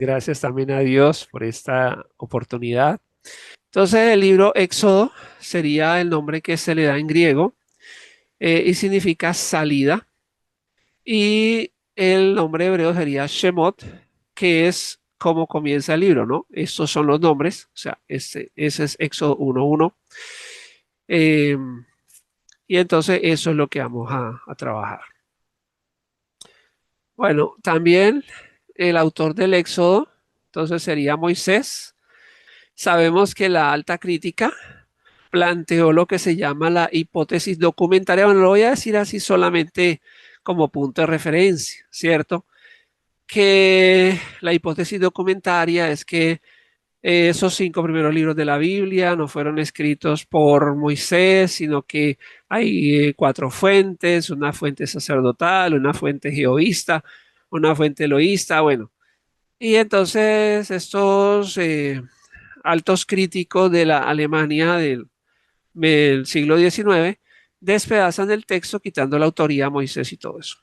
Gracias también a Dios por esta oportunidad. Entonces, el libro Éxodo sería el nombre que se le da en griego y significa salida. Y el nombre hebreo sería Shemot, que es como comienza el libro, ¿no? Estos son los nombres, o sea, ese es Éxodo 1:1. Eh, y entonces eso es lo que vamos a trabajar. Bueno, también el autor del Éxodo, entonces sería Moisés. Sabemos que la alta crítica planteó lo que se llama la hipótesis documentaria. Bueno, lo voy a decir así solamente como punto de referencia, ¿cierto? Que la hipótesis documentaria es que esos 5 primeros libros de la Biblia no fueron escritos por Moisés, sino que hay 4 fuentes, una fuente sacerdotal, una fuente jehovista, una fuente eloísta, bueno. Y entonces estos altos críticos de la Alemania del siglo XIX despedazan el texto quitando la autoría a Moisés y todo eso.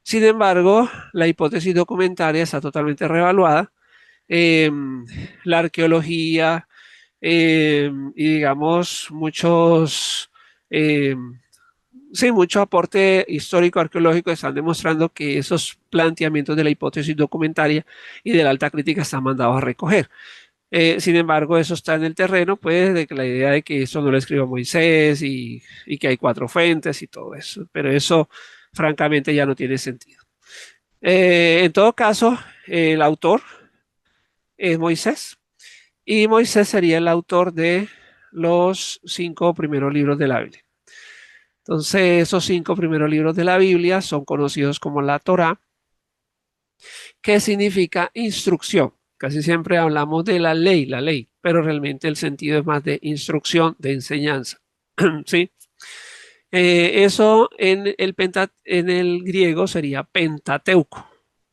Sin embargo, la hipótesis documentaria está totalmente revaluada. Eh, la arqueología y digamos eh, sí, mucho aporte histórico arqueológico están demostrando que esos planteamientos de la hipótesis documentaria y de la alta crítica están mandados a recoger. Sin embargo, eso está en el terreno, pues, de que la idea de que eso no lo escribió Moisés y que hay 4 fuentes y todo eso. Pero eso, francamente, ya no tiene sentido. En todo caso, el autor es Moisés y Moisés sería el autor de los 5 primeros libros de la Biblia. Entonces, esos 5 primeros libros de la Biblia son conocidos como la Torá, que significa instrucción. Casi siempre hablamos de la ley, pero realmente el sentido es más de instrucción, de enseñanza. ¿Sí? Eso en el griego sería Pentateuco,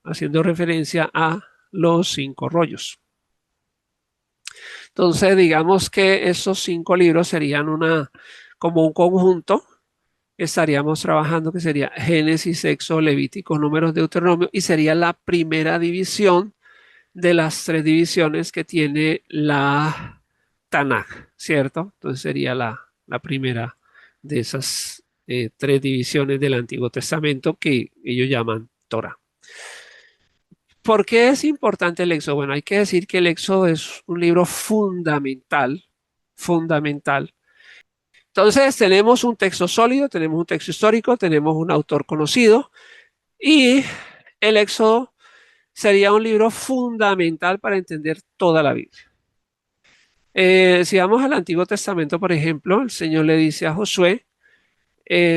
haciendo referencia a los 5 rollos. Entonces, digamos que esos 5 libros serían como un conjunto. Estaríamos trabajando que sería Génesis, Éxodo, Levítico, Números, Deuteronomio, y sería la primera división de las 3 divisiones que tiene la Tanaj, ¿cierto? Entonces sería la primera de esas 3 divisiones del Antiguo Testamento que ellos llaman Torah. ¿Por qué es importante el Éxodo? Bueno, hay que decir que el Éxodo es un libro fundamental, fundamental. Entonces tenemos un texto sólido, tenemos un texto histórico, tenemos un autor conocido y el Éxodo sería un libro fundamental para entender toda la Biblia. Si vamos al Antiguo Testamento, por ejemplo, el Señor le dice a Josué,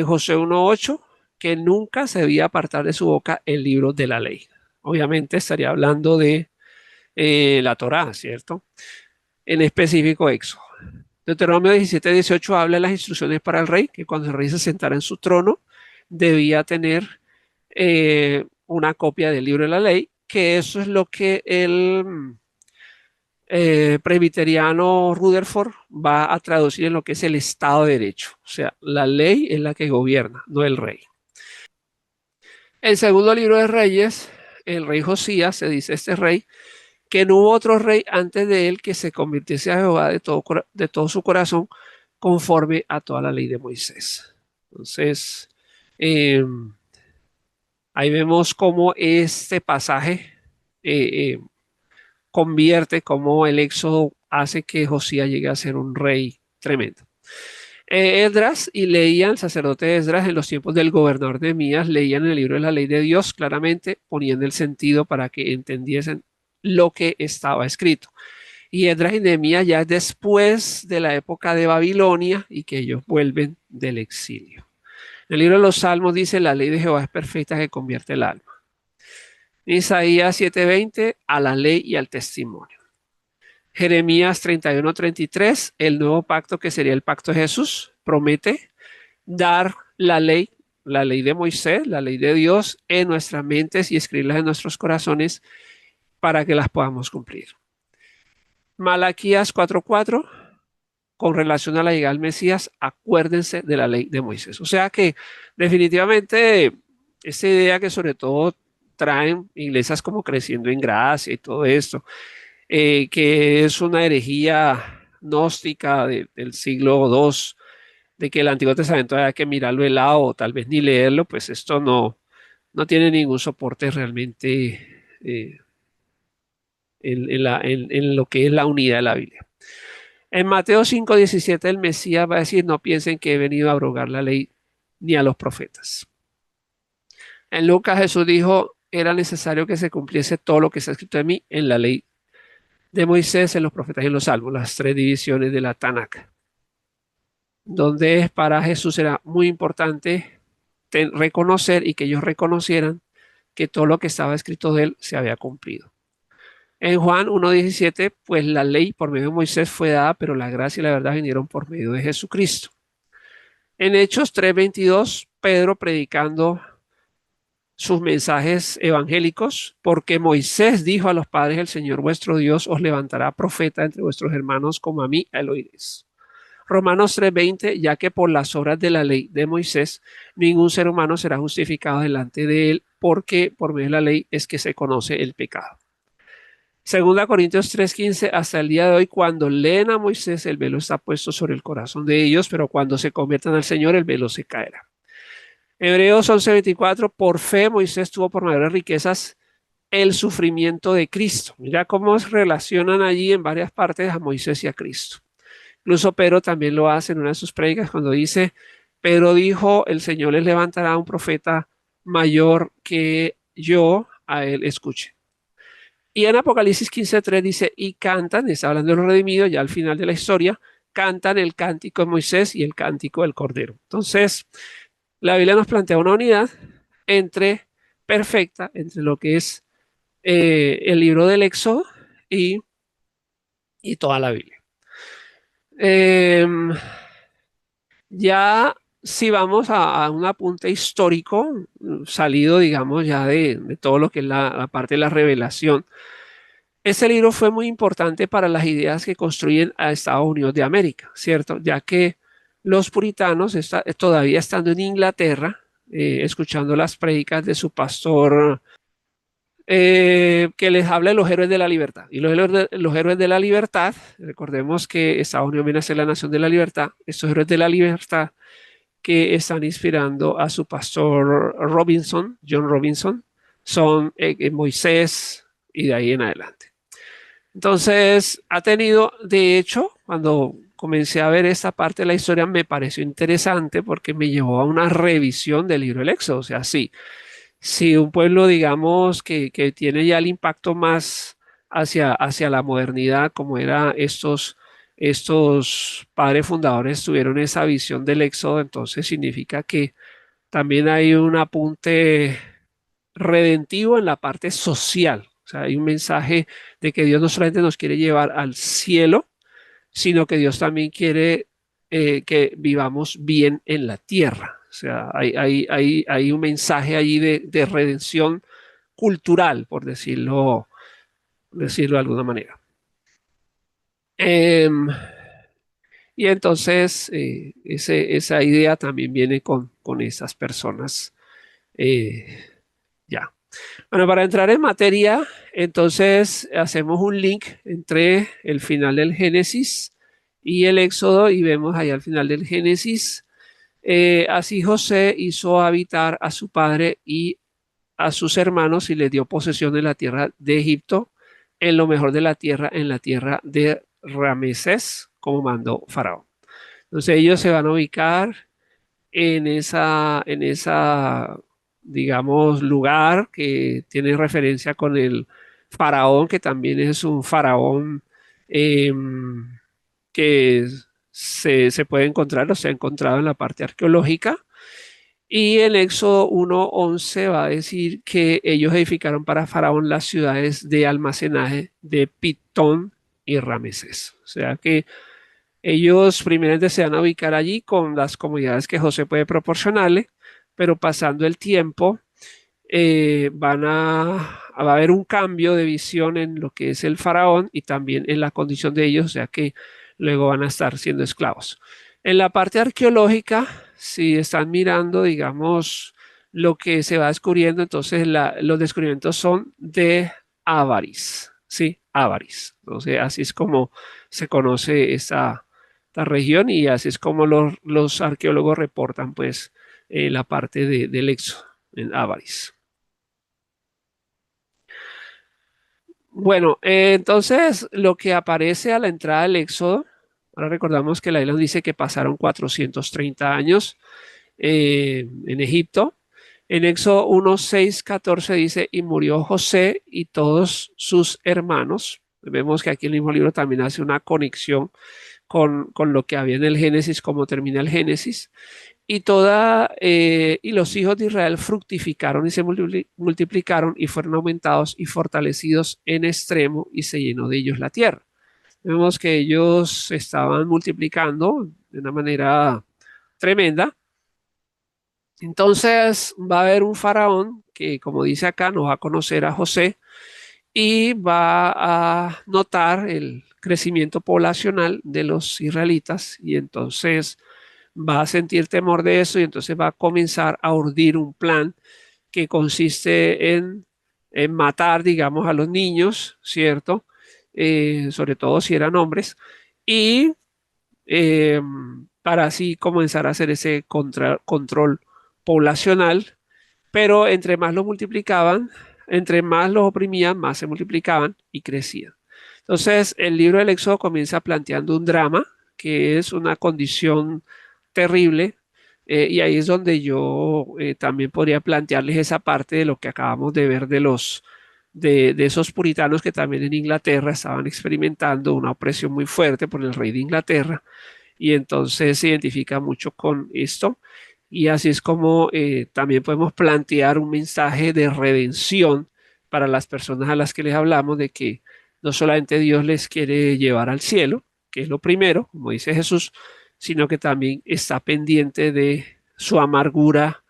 Josué 1:8, que nunca se debía apartar de su boca el libro de la ley. Obviamente estaría hablando de la Torá, ¿cierto? En específico Éxodo. Deuteronomio 17:18 habla de las instrucciones para el rey, que cuando el rey se sentara en su trono debía tener una copia del libro de la ley, que eso es lo que el presbiteriano Rutherford va a traducir en lo que es el Estado de Derecho. O sea, la ley es la que gobierna, no el rey. El segundo libro de Reyes, el rey Josías, se dice este rey, que no hubo otro rey antes de él que se convirtiese a Jehová de todo su corazón conforme a toda la ley de Moisés. Entonces, eh, ahí vemos cómo este pasaje convierte, cómo el Éxodo hace que Josías llegue a ser un rey tremendo. Esdras y leían, el sacerdote de Esdras en los tiempos del gobernador Nehemías, leían el libro de la ley de Dios claramente, ponían el sentido para que entendiesen lo que estaba escrito. Y Esdras y Nehemías ya es después de la época de Babilonia y que ellos vuelven del exilio. El libro de los Salmos dice, la ley de Jehová es perfecta que convierte el alma. Isaías 7:20, a la ley y al testimonio. Jeremías 31:33, el nuevo pacto que sería el pacto de Jesús, promete dar la ley de Moisés, la ley de Dios en nuestras mentes y escribirlas en nuestros corazones para que las podamos cumplir. Malaquías 4:4, con relación a la llegada del Mesías, acuérdense de la ley de Moisés. O sea que definitivamente esta idea que sobre todo traen iglesias como Creciendo en Gracia y todo esto, que es una herejía gnóstica del siglo II, de que el Antiguo Testamento había que mirarlo de lado o tal vez ni leerlo, pues esto no tiene ningún soporte realmente en lo que es la unidad de la Biblia. En Mateo 5:17 el Mesías va a decir, no piensen que he venido a abrogar la ley ni a los profetas. En Lucas Jesús dijo, era necesario que se cumpliese todo lo que está escrito de mí en la ley de Moisés, en los profetas y en los salmos, las tres divisiones de la Tanakh, donde para Jesús era muy importante reconocer y que ellos reconocieran que todo lo que estaba escrito de él se había cumplido. En Juan 1:17, pues la ley por medio de Moisés fue dada, pero la gracia y la verdad vinieron por medio de Jesucristo. En Hechos 3:22, Pedro predicando sus mensajes evangélicos, porque Moisés dijo a los padres, el Señor vuestro Dios os levantará profeta entre vuestros hermanos como a mí lo oiréis. Romanos 3:20, ya que por las obras de la ley de Moisés, ningún ser humano será justificado delante de él, porque por medio de la ley es que se conoce el pecado. Segunda Corintios 3:15, hasta el día de hoy, cuando leen a Moisés, el velo está puesto sobre el corazón de ellos, pero cuando se conviertan al Señor, el velo se caerá. Hebreos 11:24, por fe Moisés tuvo por mayores riquezas el sufrimiento de Cristo. Mira cómo se relacionan allí en varias partes a Moisés y a Cristo. Incluso Pedro también lo hace en una de sus prédicas cuando dice, Pedro dijo, el Señor les levantará un profeta mayor que yo, a él escuche. Y en Apocalipsis 15:3 dice, y cantan, está hablando de los redimidos, ya al final de la historia, cantan el cántico de Moisés y el cántico del Cordero. Entonces, la Biblia nos plantea una unidad perfecta entre lo que es el libro del Éxodo y toda la Biblia. Ya si vamos a un apunte histórico, salido, digamos, ya de todo lo que es la parte de la revelación, este libro fue muy importante para las ideas que construyen a Estados Unidos de América, ¿cierto? Ya que los puritanos, todavía estando en Inglaterra, escuchando las prédicas de su pastor, que les habla de los héroes de la libertad. Y los héroes de la libertad, recordemos que Estados Unidos viene a ser la nación de la libertad, estos héroes de la libertad que están inspirando a su pastor Robinson, John Robinson, son Moisés y de ahí en adelante. Entonces, ha tenido, de hecho, cuando comencé a ver esta parte de la historia, me pareció interesante porque me llevó a una revisión del libro del Éxodo. O sea, sí, si un pueblo, digamos, que tiene ya el impacto más hacia la modernidad, como era estos padres fundadores tuvieron esa visión del Éxodo, entonces significa que también hay un apunte redentivo en la parte social. O sea, hay un mensaje de que Dios no solamente nos quiere llevar al cielo, sino que Dios también quiere que vivamos bien en la tierra. O sea, hay un mensaje allí de redención cultural, por decirlo de alguna manera. Y entonces esa idea también viene con esas personas ya. Bueno, para entrar en materia, entonces hacemos un link entre el final del Génesis y el Éxodo y vemos ahí al final del Génesis. Así José hizo habitar a su padre y a sus hermanos y les dio posesión de la tierra de Egipto, en lo mejor de la tierra, en la tierra de Ramesés, como mandó Faraón. Entonces ellos se van a ubicar en esa, digamos, lugar que tiene referencia con el faraón, que también es un faraón eh, que se puede encontrar o se ha encontrado en la parte arqueológica. Y el Éxodo 1:11 va a decir que ellos edificaron para Faraón las ciudades de almacenaje de Pitón y Ramesés. O sea que ellos primeramente se van a ubicar allí con las comodidades que José puede proporcionarle, pero pasando el tiempo va a haber un cambio de visión en lo que es el faraón y también en la condición de ellos, o sea que luego van a estar siendo esclavos. En la parte arqueológica, si están mirando, digamos, lo que se va descubriendo, entonces los descubrimientos son de Avaris, ¿sí? Avaris. Entonces, así es como se conoce esta región y así es como los arqueólogos reportan, pues, la parte del Éxodo en Avaris. Bueno, entonces lo que aparece a la entrada del Éxodo, ahora recordamos que la Biblia nos dice que pasaron 430 años en Egipto. En Éxodo 1, 6, 14 dice, y murió José y todos sus hermanos. Vemos que aquí en el mismo libro también hace una conexión con lo que había en el Génesis, cómo termina el Génesis. Y los hijos de Israel fructificaron y se multiplicaron y fueron aumentados y fortalecidos en extremo y se llenó de ellos la tierra. Vemos que ellos se estaban multiplicando de una manera tremenda. Entonces va a haber un faraón que, como dice acá, no va a conocer a José y va a notar el crecimiento poblacional de los israelitas y entonces va a sentir temor de eso y entonces va a comenzar a urdir un plan que consiste en matar, digamos, a los niños, ¿cierto? Sobre todo si eran hombres, y eh, para así comenzar a hacer ese control poblacional, pero entre más los multiplicaban, entre más los oprimían, más se multiplicaban y crecían. Entonces, el libro del Éxodo comienza planteando un drama, que es una condición terrible, y ahí es donde yo también podría plantearles esa parte de lo que acabamos de ver de esos puritanos que también en Inglaterra estaban experimentando una opresión muy fuerte por el rey de Inglaterra y entonces se identifica mucho con esto. Y así es como también podemos plantear un mensaje de redención para las personas a las que les hablamos de que no solamente Dios les quiere llevar al cielo, que es lo primero, como dice Jesús, sino que también está pendiente de su amargura,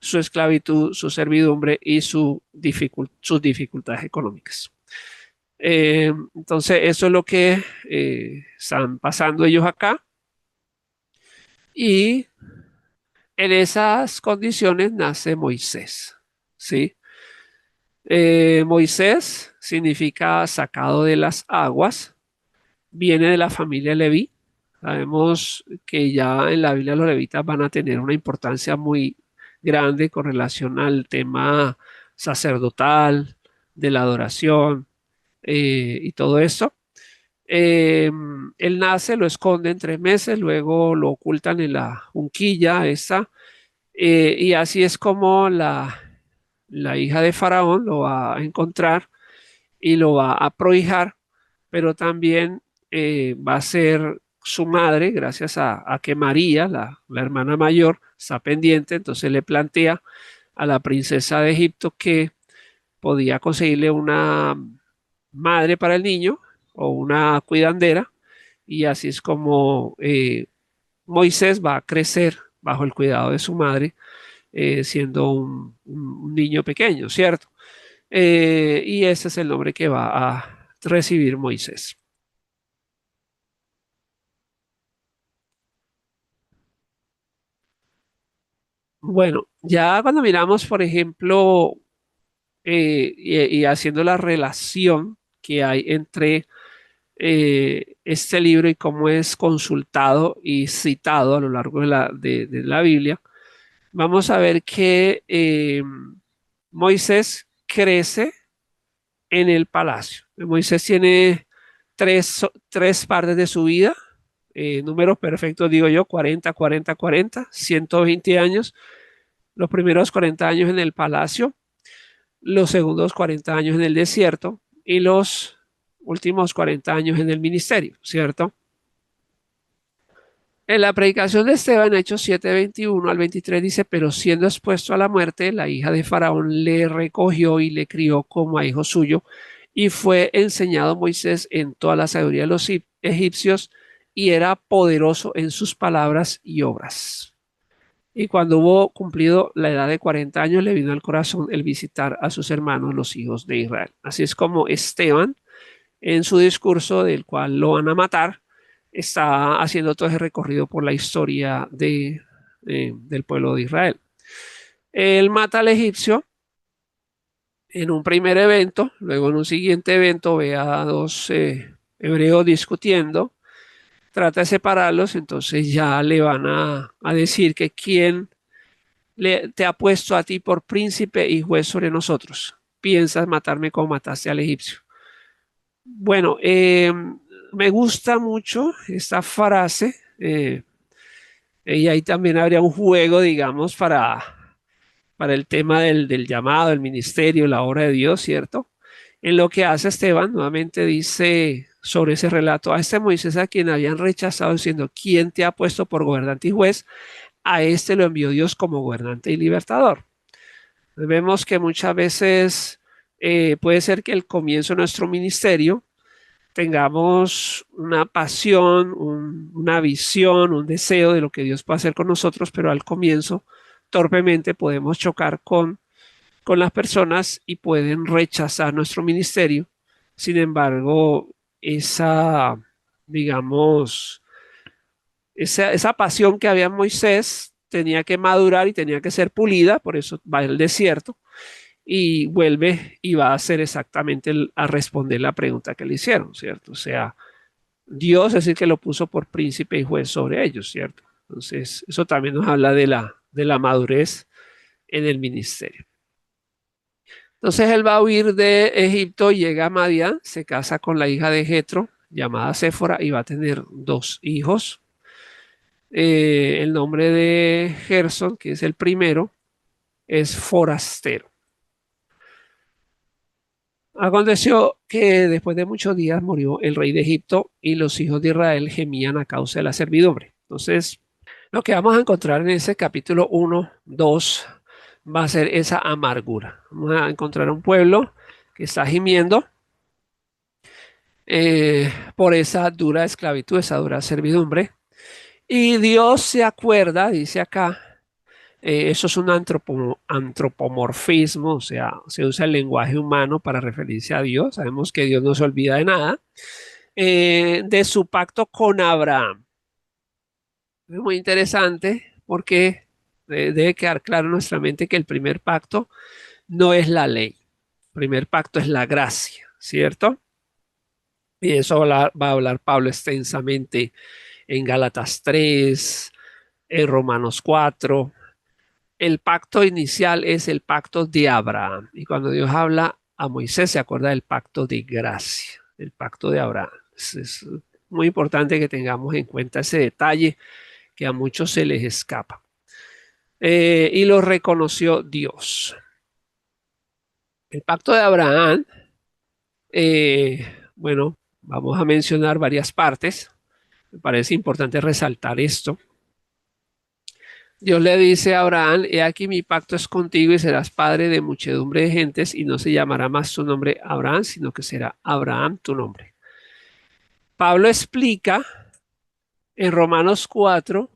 su esclavitud, su servidumbre y sus dificultades económicas. Entonces, eso es lo que están pasando ellos acá. Y en esas condiciones nace Moisés, ¿sí? Moisés significa sacado de las aguas, viene de la familia Leví. Sabemos que ya en la Biblia los levitas van a tener una importancia muy grande con relación al tema sacerdotal, de la adoración y todo eso. Él nace, lo esconden 3 meses, luego lo ocultan en la junquilla esa y así es como la hija de Faraón lo va a encontrar y lo va a prohijar, pero también va a ser su madre, gracias a que María, la hermana mayor, está pendiente, entonces le plantea a la princesa de Egipto que podía conseguirle una madre para el niño o una cuidandera, y así es como Moisés va a crecer bajo el cuidado de su madre siendo un niño pequeño, ¿cierto? Y ese es el nombre que va a recibir Moisés. Bueno, ya cuando miramos, por ejemplo, y haciendo la relación que hay entre este libro y cómo es consultado y citado a lo largo de la Biblia, vamos a ver que Moisés crece en el palacio. Moisés tiene tres partes de su vida, números perfectos, digo yo, 40, 40, 40, 120 años. Los primeros 40 años en el palacio, los segundos 40 años en el desierto y los últimos 40 años en el ministerio, ¿cierto? En la predicación de Esteban, Hechos 7, 21 al 23 dice, pero siendo expuesto a la muerte, la hija de Faraón le recogió y le crió como a hijo suyo, y fue enseñado Moisés en toda la sabiduría de los egipcios, y era poderoso en sus palabras y obras. Y cuando hubo cumplido la edad de 40 años, le vino al corazón el visitar a sus hermanos, los hijos de Israel. Así es como Esteban, en su discurso del cual lo van a matar, está haciendo todo ese recorrido por la historia del pueblo de Israel. Él mata al egipcio en un primer evento, luego en un siguiente evento ve a dos hebreos discutiendo, trata de separarlos, entonces ya le van a decir que quién te ha puesto a ti por príncipe y juez sobre nosotros. Piensas matarme como mataste al egipcio. Bueno, me gusta mucho esta frase. Y ahí también habría un juego, digamos, para el tema del llamado, el ministerio, la obra de Dios, ¿cierto? En lo que hace Esteban, nuevamente dice sobre ese relato, a este Moisés a quien habían rechazado diciendo, ¿quién te ha puesto por gobernante y juez? A este lo envió Dios como gobernante y libertador. Vemos que muchas veces puede ser que el comienzo de nuestro ministerio tengamos una pasión, una visión, un deseo de lo que Dios puede hacer con nosotros, pero al comienzo torpemente podemos chocar con las personas y pueden rechazar nuestro ministerio. Sin embargo, esa, digamos, esa pasión que había en Moisés tenía que madurar y tenía que ser pulida, por eso va al desierto y vuelve y va a hacer exactamente a responder la pregunta que le hicieron, ¿cierto? O sea, Dios es el que lo puso por príncipe y juez sobre ellos, ¿cierto? Entonces, eso también nos habla de la madurez en el ministerio. Entonces, él va a huir de Egipto, llega a Madián, se casa con la hija de Jetro, llamada Séfora, y va a tener dos hijos. El nombre de Gerson, que es el primero, es forastero. Aconteció que después de muchos días murió el rey de Egipto y los hijos de Israel gemían a causa de la servidumbre. Entonces, lo que vamos a encontrar en ese capítulo 1, 2, va a ser esa amargura. Vamos a encontrar un pueblo que está gimiendo por esa dura esclavitud, esa dura servidumbre. Y Dios se acuerda, dice acá, eso es un antropomorfismo, o sea, se usa el lenguaje humano para referirse a Dios. Sabemos que Dios no se olvida de nada. De su pacto con Abraham. Es muy interesante porque debe quedar claro en nuestra mente que el primer pacto no es la ley. El primer pacto es la gracia, ¿cierto? Y eso va a hablar Pablo extensamente en Gálatas 3, en Romanos 4. El pacto inicial es el pacto de Abraham. Y cuando Dios habla a Moisés, se acuerda del pacto de gracia, el pacto de Abraham. Es muy importante que tengamos en cuenta ese detalle que a muchos se les escapa. Y lo reconoció Dios. El pacto de Abraham, bueno, vamos a mencionar varias partes. Me parece importante resaltar esto. Dios le dice a Abraham, he aquí mi pacto es contigo y serás padre de muchedumbre de gentes y no se llamará más tu nombre Abraham, sino que será Abraham tu nombre. Pablo explica en Romanos 4,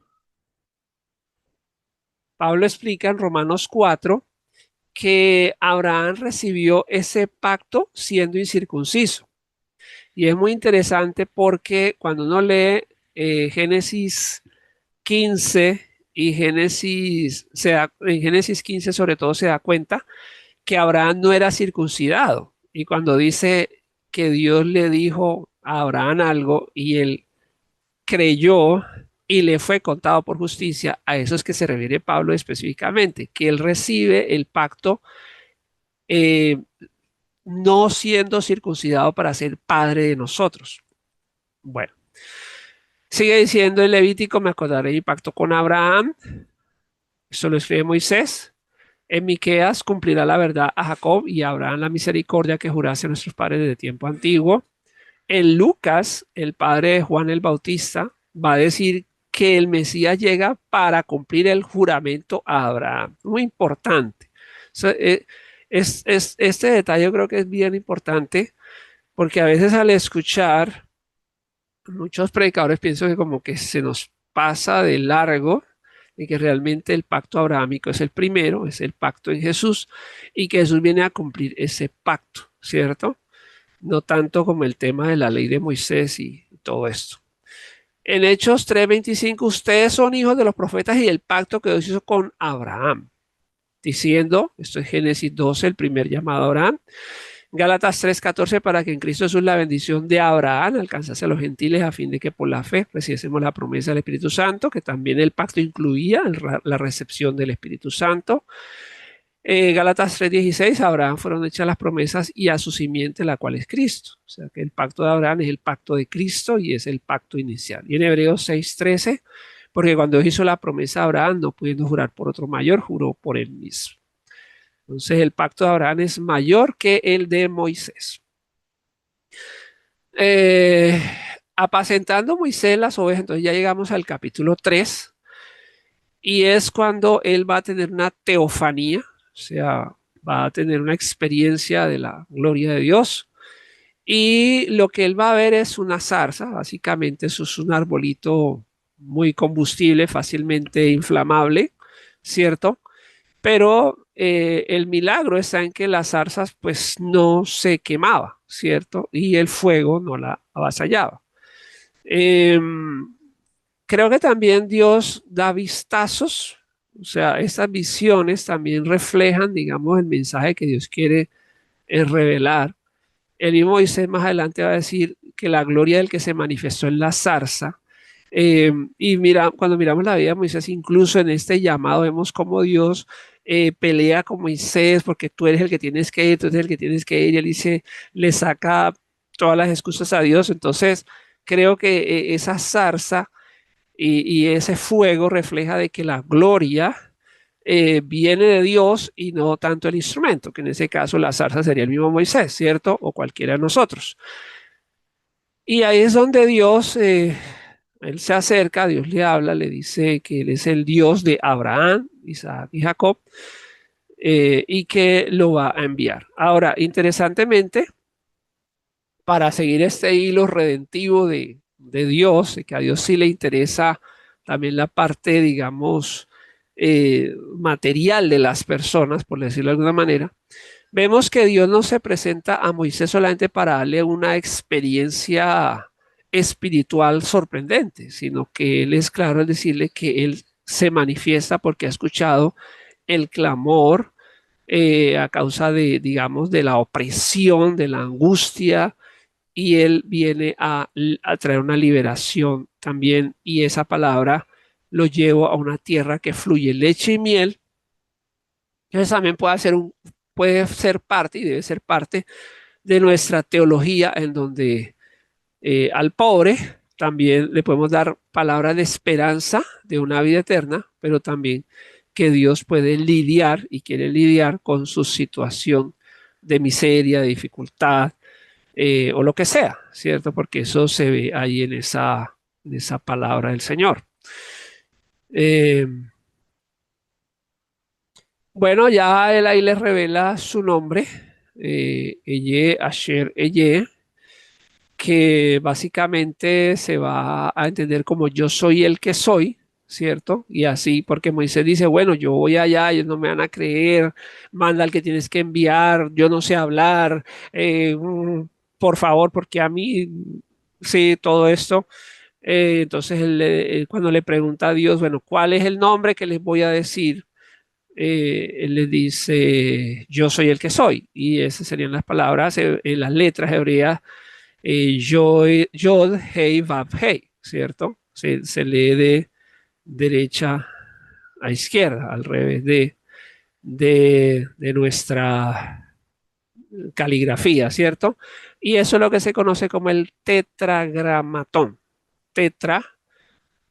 Pablo explica en Romanos 4 que Abraham recibió ese pacto siendo incircunciso. Y es muy interesante porque cuando uno lee Génesis 15 y en Génesis 15 sobre todo se da cuenta que Abraham no era circuncidado. Y cuando dice que Dios le dijo a Abraham algo y él creyó y le fue contado por justicia, a eso es que se refiere Pablo específicamente, que él recibe el pacto eh, no siendo circuncidado para ser padre de nosotros. Bueno, sigue diciendo el Levítico, me acordaré de mi pacto con Abraham, eso lo escribe Moisés. En Miqueas cumplirá la verdad a Jacob y a Abraham la misericordia que jurase a nuestros padres desde tiempo antiguo. En Lucas, el padre de Juan el Bautista va a decir que el Mesías llega para cumplir el juramento a Abraham. Muy importante. So, este detalle yo creo que es bien importante porque a veces al escuchar, muchos predicadores piensan que como que se nos pasa de largo y que realmente el pacto abrahámico es el primero, es el pacto en Jesús y que Jesús viene a cumplir ese pacto, ¿cierto? No tanto como el tema de la ley de Moisés y todo esto. En Hechos 3:25, ustedes son hijos de los profetas y del pacto que Dios hizo con Abraham. diciendo, esto es Génesis 12, el primer llamado a Abraham. Gálatas 3:14, para que en Cristo Jesús la bendición de Abraham alcanzase a los gentiles a fin de que por la fe recibiésemos la promesa del Espíritu Santo, que también el pacto incluía la recepción del Espíritu Santo. Gálatas 3:16, a Abraham fueron hechas las promesas y a su simiente, la cual es Cristo. O sea que el pacto de Abraham es el pacto de Cristo y es el pacto inicial. Y en Hebreos 6:13, porque cuando Dios hizo la promesa a Abraham, no pudiendo jurar por otro mayor, juró por él mismo. Entonces el pacto de Abraham es mayor que el de Moisés. Apacentando Moisés las ovejas, entonces ya llegamos al capítulo 3 y es cuando él va a tener una teofanía, o sea, va a tener una experiencia de la gloria de Dios y lo que él va a ver es una zarza, básicamente eso es un arbolito muy combustible, fácilmente inflamable, ¿cierto? Pero el milagro está en que las zarzas pues no se quemaba, ¿cierto? Y el fuego no la avasallaba. Eh, Creo que también Dios da vistazos, o sea, estas visiones también reflejan, digamos, el mensaje que Dios quiere revelar. El mismo Moisés más adelante va a decir que la gloria del que se manifestó en la zarza. Y mira, cuando miramos la vida de Moisés, incluso en este llamado, vemos cómo Dios pelea con Moisés porque tú eres el que tienes que ir, tú eres el que tienes que ir. Y él dice, le saca todas las excusas a Dios. Entonces, creo que esa zarza y ese fuego refleja de que la gloria viene de Dios y no tanto el instrumento, que en ese caso la zarza sería el mismo Moisés, ¿cierto? O cualquiera de nosotros. Y ahí es donde Dios, él se acerca, Dios le habla, le dice que él es el Dios de Abraham, Isaac y Jacob, y que lo va a enviar. Ahora, interesantemente, para seguir este hilo redentivo de Dios, que a Dios sí le interesa también la parte, digamos, material de las personas, por decirlo de alguna manera, vemos que Dios no se presenta a Moisés solamente para darle una experiencia espiritual sorprendente, sino que Él es claro al decirle que Él se manifiesta porque ha escuchado el clamor a causa de, digamos, de la opresión, de la angustia, y Él viene a traer una liberación también, y esa palabra lo llevo a una tierra que fluye leche y miel. Entonces también puede ser parte y debe ser parte de nuestra teología en donde al pobre también le podemos dar palabras de esperanza de una vida eterna, pero también que Dios puede lidiar y quiere lidiar con su situación de miseria, de dificultad o lo que sea, ¿cierto? Porque eso se ve ahí en esa palabra del Señor. Eh, bueno, ya él ahí les revela su nombre, Eye, Asher, Eye, que básicamente se va a entender como yo soy el que soy, ¿cierto? Y así, porque Moisés dice, bueno, yo voy allá, ellos no me van a creer, manda al que tienes que enviar, yo no sé hablar, por favor, porque a mí, sí, todo esto. Entonces, cuando le pregunta a Dios, bueno, ¿cuál es el nombre que les voy a decir? Él le dice, yo soy el que soy. Y esas serían las palabras, en las letras hebreas Yod, Hei, Vav, Hei, ¿cierto? Se lee de derecha a izquierda, al revés de nuestra caligrafía, ¿cierto? Y eso es lo que se conoce como el tetragramatón. Tetra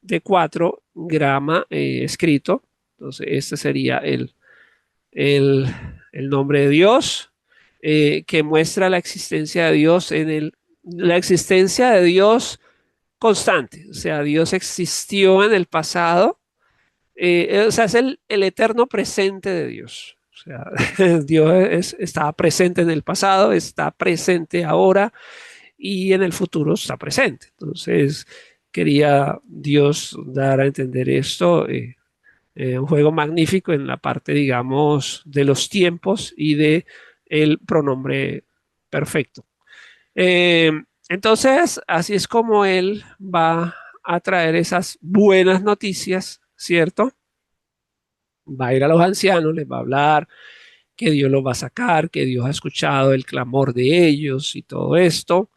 de 4, grama escrito. Entonces, este sería el, el nombre de Dios, que muestra la existencia de Dios la existencia de Dios constante. O sea, Dios existió en el pasado. O sea, es el eterno presente de Dios. O sea, Dios está presente en el pasado, está presente ahora y en el futuro está presente. Entonces, quería Dios dar a entender esto. Un juego magnífico en la parte, digamos, de los tiempos y de el pronombre perfecto. Eh, entonces, así es como él va a traer esas buenas noticias, ¿cierto? va a ir a los ancianos, les va a hablar que Dios los va a sacar, que Dios ha escuchado el clamor de ellos y todo esto.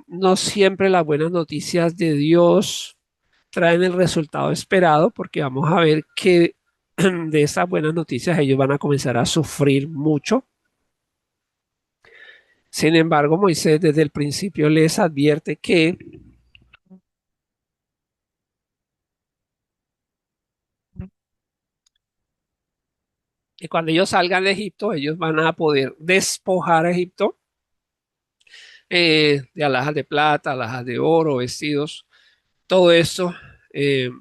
No siempre las buenas noticias de Dios traen el resultado esperado, porque vamos a ver que de esas buenas noticias ellos van a comenzar a sufrir mucho. Sin embargo, Moisés desde el principio les advierte que cuando ellos salgan de Egipto, ellos van a poder despojar a Egipto de alhajas de plata, alhajas de oro, vestidos, todo eso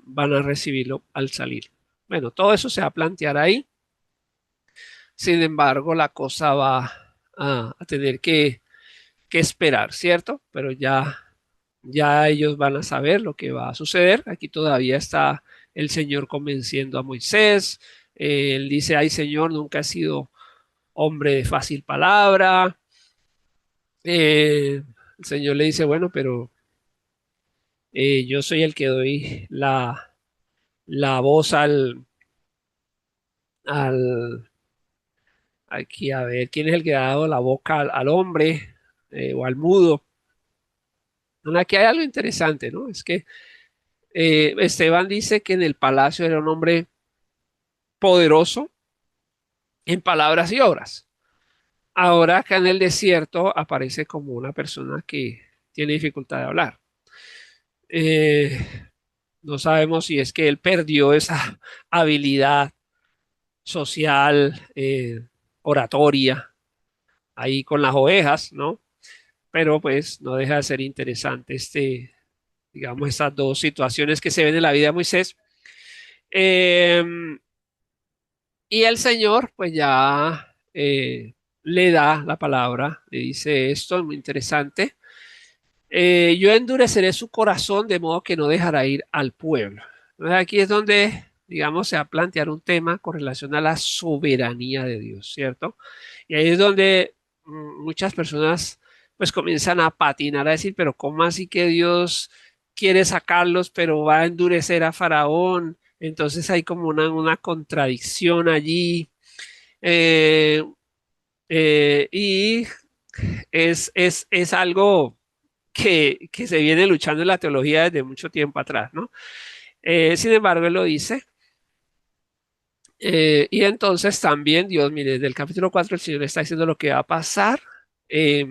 van a recibirlo al salir. Bueno, todo eso se va a plantear ahí. Sin embargo, la cosa va a tener que esperar, ¿cierto? Pero ya ellos van a saber lo que va a suceder. Aquí todavía está el Señor convenciendo a Moisés. Él dice, ay Señor, nunca he sido hombre de fácil palabra. El Señor le dice, bueno, pero yo soy el que doy la voz al, aquí a ver, ¿quién es el que ha dado la boca al hombre o al mudo? Aquí hay algo interesante, ¿no? Es que Esteban dice que en el palacio era un hombre poderoso en palabras y obras. Ahora acá en el desierto aparece como una persona que tiene dificultad de hablar. Eh, no sabemos si es que él perdió esa habilidad social, oratoria, ahí con las ovejas, ¿no? Pero pues no deja de ser interesante digamos, estas dos situaciones que se ven en la vida de Moisés. Eh, y el Señor, pues ya le da la palabra, le dice esto, es muy interesante. Yo endureceré su corazón de modo que no dejará ir al pueblo. Entonces, aquí es donde, digamos, se va a plantear un tema con relación a la soberanía de Dios, ¿cierto? Y ahí es donde muchas personas pues comienzan a patinar, a decir, pero ¿cómo así que Dios quiere sacarlos, pero va a endurecer a Faraón? Entonces hay como una contradicción allí. Eh, y es algo que se viene luchando en la teología desde mucho tiempo atrás, ¿no? Sin embargo, él lo dice. Y entonces también Dios, mire, desde el capítulo 4 el Señor está diciendo lo que va a pasar eh,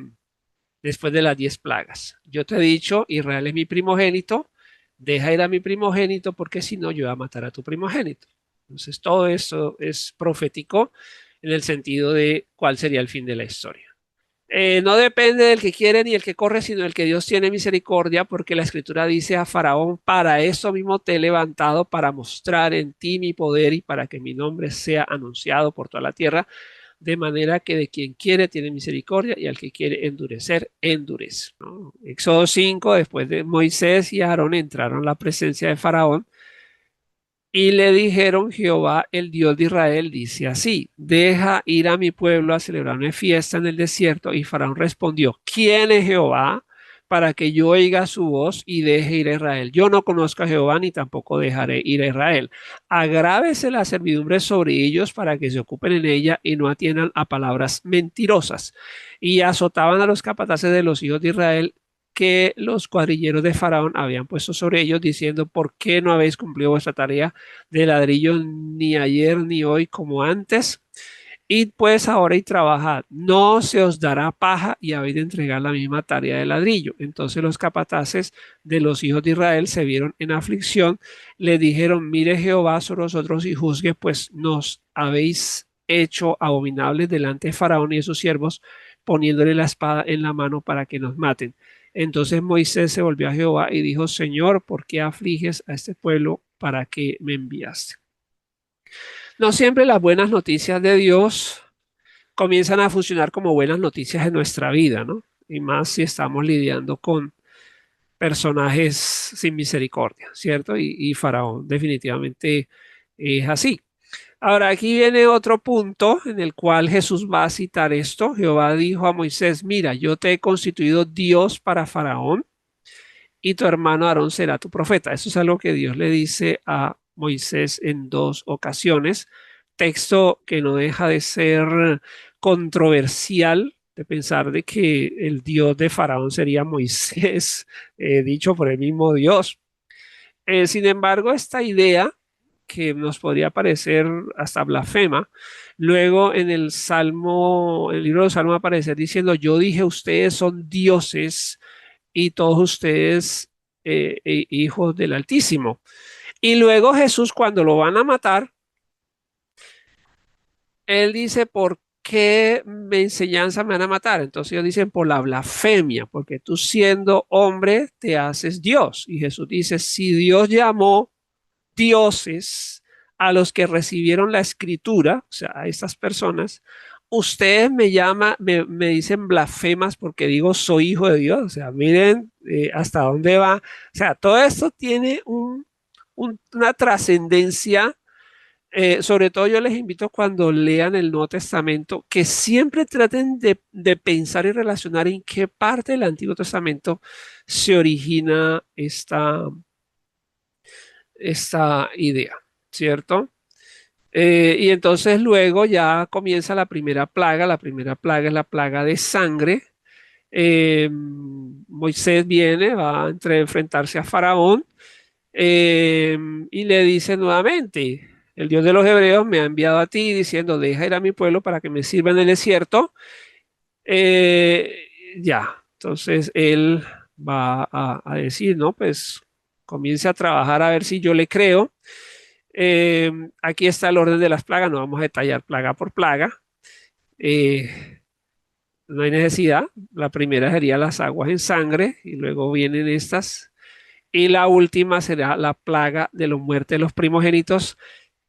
después de las 10 plagas. Yo te he dicho, Israel es mi primogénito, deja ir a mi primogénito porque si no yo voy a matar a tu primogénito. Entonces todo esto es profético en el sentido de cuál sería el fin de la historia. No depende del que quiere ni el que corre, sino el que Dios tiene misericordia, porque la escritura dice a Faraón, para eso mismo te he levantado, para mostrar en ti mi poder y para que mi nombre sea anunciado por toda la tierra, de manera que de quien quiere tiene misericordia y al que quiere endurecer, endurece, ¿no? Éxodo 5, después de Moisés y Aarón entraron a la presencia de Faraón y le dijeron, Jehová, el Dios de Israel, dice así, deja ir a mi pueblo a celebrar una fiesta en el desierto. Y Faraón respondió, ¿quién es Jehová para que yo oiga su voz y deje ir a Israel? Yo no conozco a Jehová ni tampoco dejaré ir a Israel. Agrávese la servidumbre sobre ellos para que se ocupen en ella y no atiendan a palabras mentirosas. Y azotaban a los capataces de los hijos de Israel que los cuadrilleros de Faraón habían puesto sobre ellos, diciendo, ¿por qué no habéis cumplido vuestra tarea de ladrillo ni ayer ni hoy como antes? Id pues ahora y trabajad, no se os dará paja y habéis de entregar la misma tarea de ladrillo. Entonces los capataces de los hijos de Israel se vieron en aflicción, le dijeron, mire Jehová sobre nosotros y juzgue, pues nos habéis hecho abominables delante de Faraón y de sus siervos, poniéndole la espada en la mano para que nos maten. Entonces Moisés se volvió a Jehová y dijo, Señor, ¿por qué afliges a este pueblo? ¿Para qué me enviaste? No siempre las buenas noticias de Dios comienzan a funcionar como buenas noticias en nuestra vida, ¿no? Y más si estamos lidiando con personajes sin misericordia, ¿cierto? Y Faraón definitivamente es así. Ahora, aquí viene otro punto en el cual Jesús va a citar esto. Jehová dijo a Moisés, mira, yo te he constituido Dios para Faraón y tu hermano Aarón será tu profeta. Eso es algo que Dios le dice a Moisés en 2 ocasiones, texto que no deja de ser controversial, de pensar de que el Dios de Faraón sería Moisés, dicho por el mismo Dios. Sin embargo, esta idea que nos podría parecer hasta blasfema, luego en el Salmo, el libro de los Salmos aparece diciendo, yo dije, ustedes son dioses y todos ustedes hijos del Altísimo. Y luego Jesús, cuando lo van a matar, él dice, ¿por qué me enseñanza me van a matar? Entonces ellos dicen, por la blasfemia, porque tú siendo hombre te haces Dios. Y Jesús dice, si Dios llamó dioses a los que recibieron la escritura, o sea, a estas personas, ustedes me dicen blasfemas porque digo soy hijo de Dios. O sea, miren hasta dónde va. O sea, todo esto tiene una trascendencia. Sobre todo yo les invito cuando lean el Nuevo Testamento que siempre traten de pensar y relacionar en qué parte del Antiguo Testamento se origina esta idea, ¿cierto? Y entonces luego ya comienza la primera plaga. La primera plaga es la plaga de sangre. Moisés viene, va a enfrentarse a Faraón y le dice nuevamente, el Dios de los hebreos me ha enviado a ti diciendo, deja ir a mi pueblo para que me sirva en el desierto. Eh, ya, entonces él va a decir, no, pues comience a trabajar a ver si yo le creo. Eh, Aquí está el orden de las plagas, no vamos a detallar plaga por plaga. Eh, no hay necesidad. La primera sería las aguas en sangre y luego vienen estas. Y la última será la plaga de la muerte de los primogénitos,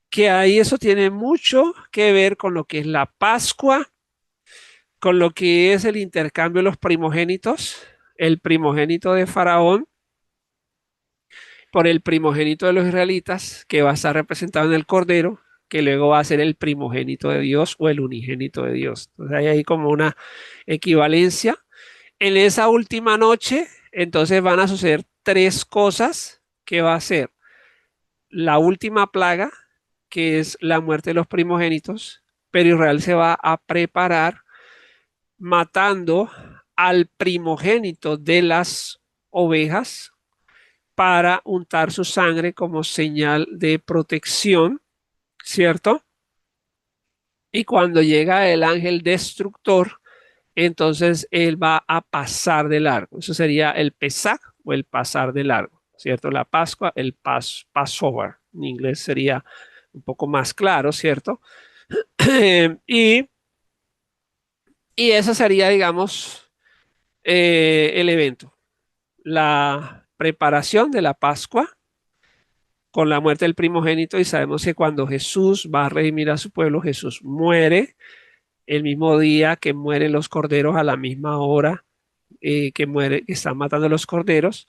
que ahí eso tiene mucho que ver con lo que es la Pascua, con lo que es el intercambio de los primogénitos, el primogénito de Faraón por el primogénito de los israelitas, que va a estar representado en el Cordero, que luego va a ser el primogénito de Dios o el unigénito de Dios. Entonces hay ahí como una equivalencia. En esa última noche, entonces van a suceder 3 cosas que va a ser la última plaga, que es la muerte de los primogénitos, pero Israel se va a preparar matando al primogénito de las ovejas para untar su sangre como señal de protección, ¿cierto? Y cuando llega el ángel destructor, entonces él va a pasar de largo. Eso sería el Pesach o el pasar de largo, ¿cierto? La Pascua, el Passover. En inglés sería un poco más claro, ¿cierto? y, y eso sería, digamos, el evento. La preparación de la Pascua con la muerte del primogénito y sabemos que cuando Jesús va a redimir a su pueblo, Jesús muere el mismo día que mueren los corderos, a la misma hora que están matando los corderos.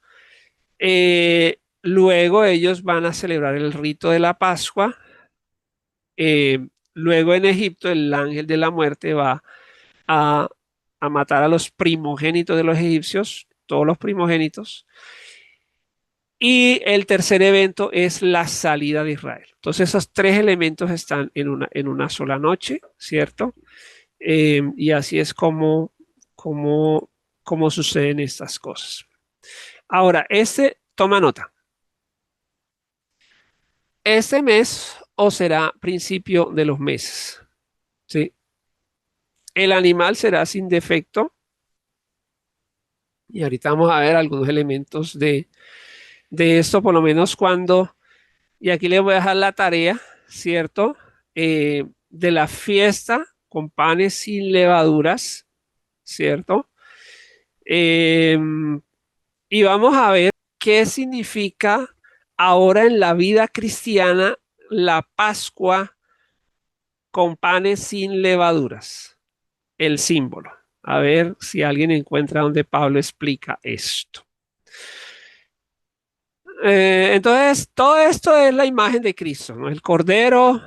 Luego ellos van a celebrar el rito de la Pascua. Luego en Egipto el ángel de la muerte va a, a matar a los primogénitos de los egipcios, todos los primogénitos. Y el tercer evento es la salida de Israel. Entonces esos 3 elementos están en una sola noche, ¿cierto? Y así es como, como suceden estas cosas. Ahora, toma nota, este mes o será principio de los meses, ¿sí? El animal será sin defecto y ahorita vamos a ver algunos elementos de esto, por lo menos y aquí les voy a dejar la tarea, ¿cierto? De la fiesta con panes sin levaduras, ¿cierto? Eh, y vamos a ver qué significa ahora en la vida cristiana la Pascua con panes sin levaduras, el símbolo. A ver si alguien encuentra donde Pablo explica esto. Entonces, todo esto es la imagen de Cristo, ¿no? El cordero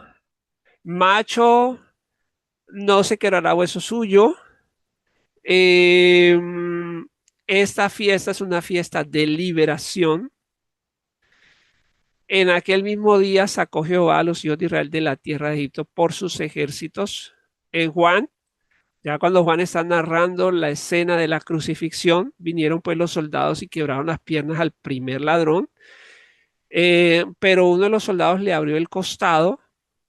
macho no se quedará hueso suyo. Eh, Esta fiesta es una fiesta de liberación. En aquel mismo día sacó Jehová a los hijos de Israel de la tierra de Egipto por sus ejércitos. En Juan, ya cuando Juan está narrando la escena de la crucifixión, vinieron pues los soldados y quebraron las piernas al primer ladrón, pero uno de los soldados le abrió el costado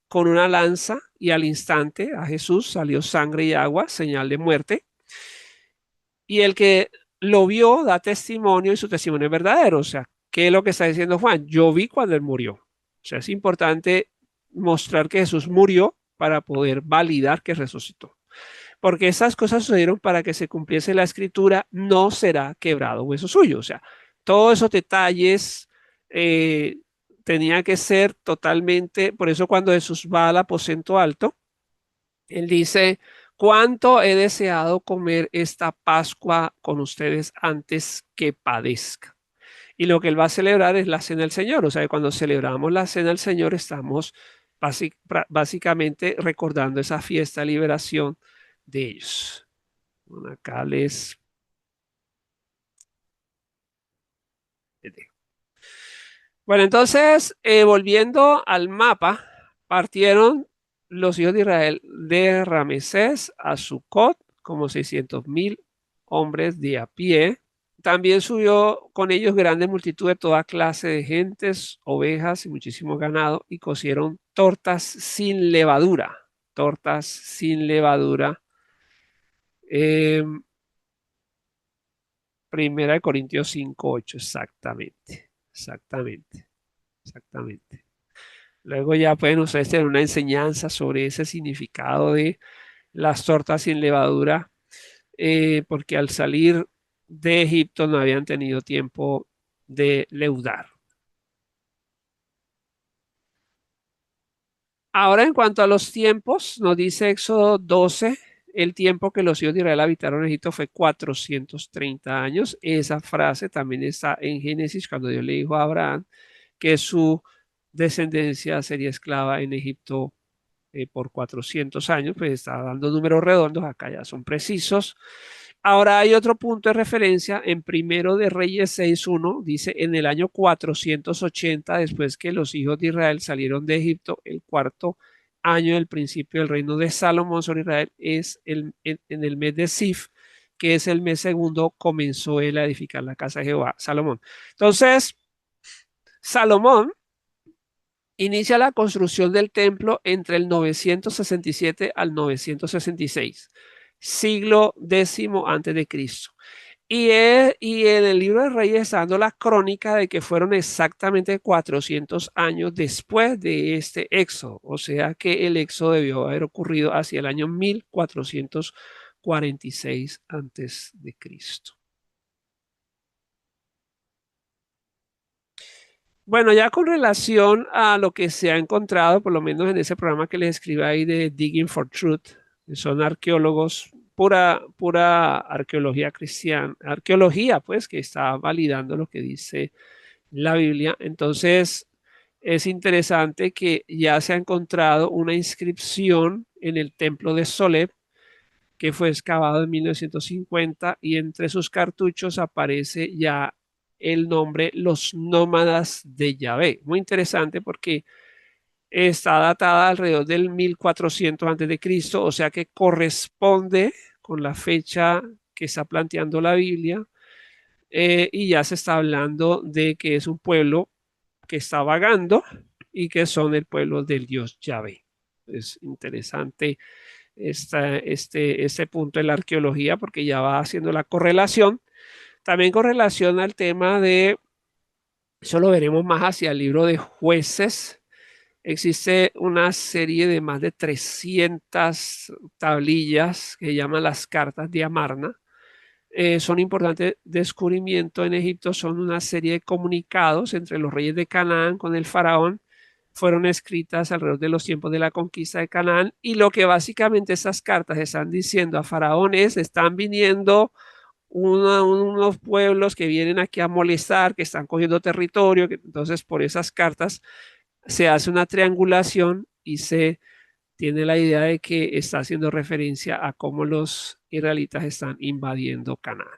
con una lanza y al instante a Jesús salió sangre y agua, señal de muerte. Y el que lo vio da testimonio y su testimonio es verdadero. O sea, ¿qué es lo que está diciendo Juan? Yo vi cuando él murió. O sea, es importante mostrar que Jesús murió para poder validar que resucitó. Porque esas cosas sucedieron para que se cumpliese la escritura, no será quebrado hueso suyo. O sea, todos esos detalles eh, tenían que ser totalmente, por eso cuando Jesús va al aposento alto, él dice, ¿cuánto he deseado comer esta Pascua con ustedes antes que padezca? Y lo que él va a celebrar es la cena del Señor. O sea, cuando celebramos la cena del Señor estamos básicamente recordando esa fiesta de liberación de ellos. Bueno, acá les... Bueno, entonces, volviendo al mapa, partieron los hijos de Israel de Ramesés a Sucot, como 600,000 hombres de a pie. También subió con ellos grande multitud de toda clase de gentes, ovejas y muchísimo ganado, y cocieron tortas sin levadura. Tortas sin levadura. Eh, Primera de Corintios 5:8, exactamente. Exactamente. Exactamente. Luego ya pueden ustedes tener una enseñanza sobre ese significado de las tortas sin levadura, porque al salir de Egipto no habían tenido tiempo de leudar. Ahora, en cuanto a los tiempos, nos dice Éxodo 12, el tiempo que los hijos de Israel habitaron en Egipto fue 430 años. Esa frase también está en Génesis, cuando Dios le dijo a Abraham que su descendencia sería esclava en Egipto por 400 años, pues está dando números redondos, acá ya son precisos. Ahora hay otro punto de referencia en Primero de Reyes 6:1, dice en el año 480, después que los hijos de Israel salieron de Egipto, el cuarto año del principio del reino de Salomón sobre Israel es en el mes de Sif, que es el mes segundo, comenzó él a edificar la casa de Jehová, Salomón. Entonces, Salomón inicia la construcción del templo entre el 967 al 966, siglo X antes de Cristo. Y en el libro de Reyes está dando la crónica de que fueron exactamente 400 años después de este éxodo. O sea que el éxodo debió haber ocurrido hacia el año 1446 antes de Cristo. Bueno, ya con relación a lo que se ha encontrado, por lo menos en ese programa que les escribí ahí de Digging for Truth, que son arqueólogos, pura arqueología cristiana, arqueología pues que está validando lo que dice la Biblia. Entonces, es interesante que ya se ha encontrado una inscripción en el templo de Soleb, que fue excavado en 1950 y entre sus cartuchos aparece ya el nombre Los Nómadas de Yahvé. Muy interesante porque está datada alrededor del 1400 antes de Cristo, o sea que corresponde con la fecha que está planteando la Biblia, y ya se está hablando de que es un pueblo que está vagando y que son el pueblo del Dios Yahvé. Es interesante este punto de la arqueología porque ya va haciendo la correlación. También con relación al tema de, eso lo veremos más hacia el libro de Jueces, existe una serie de más de 300 tablillas que llaman las cartas de Amarna. Son importantes descubrimiento en Egipto, son una serie de comunicados entre los reyes de Canaán con el faraón, fueron escritas alrededor de los tiempos de la conquista de Canaán y lo que básicamente esas cartas están diciendo a Faraón es, están viniendo unos pueblos que vienen aquí a molestar, que están cogiendo territorio, entonces por esas cartas se hace una triangulación y se tiene la idea de que está haciendo referencia a cómo los israelitas están invadiendo Canaán.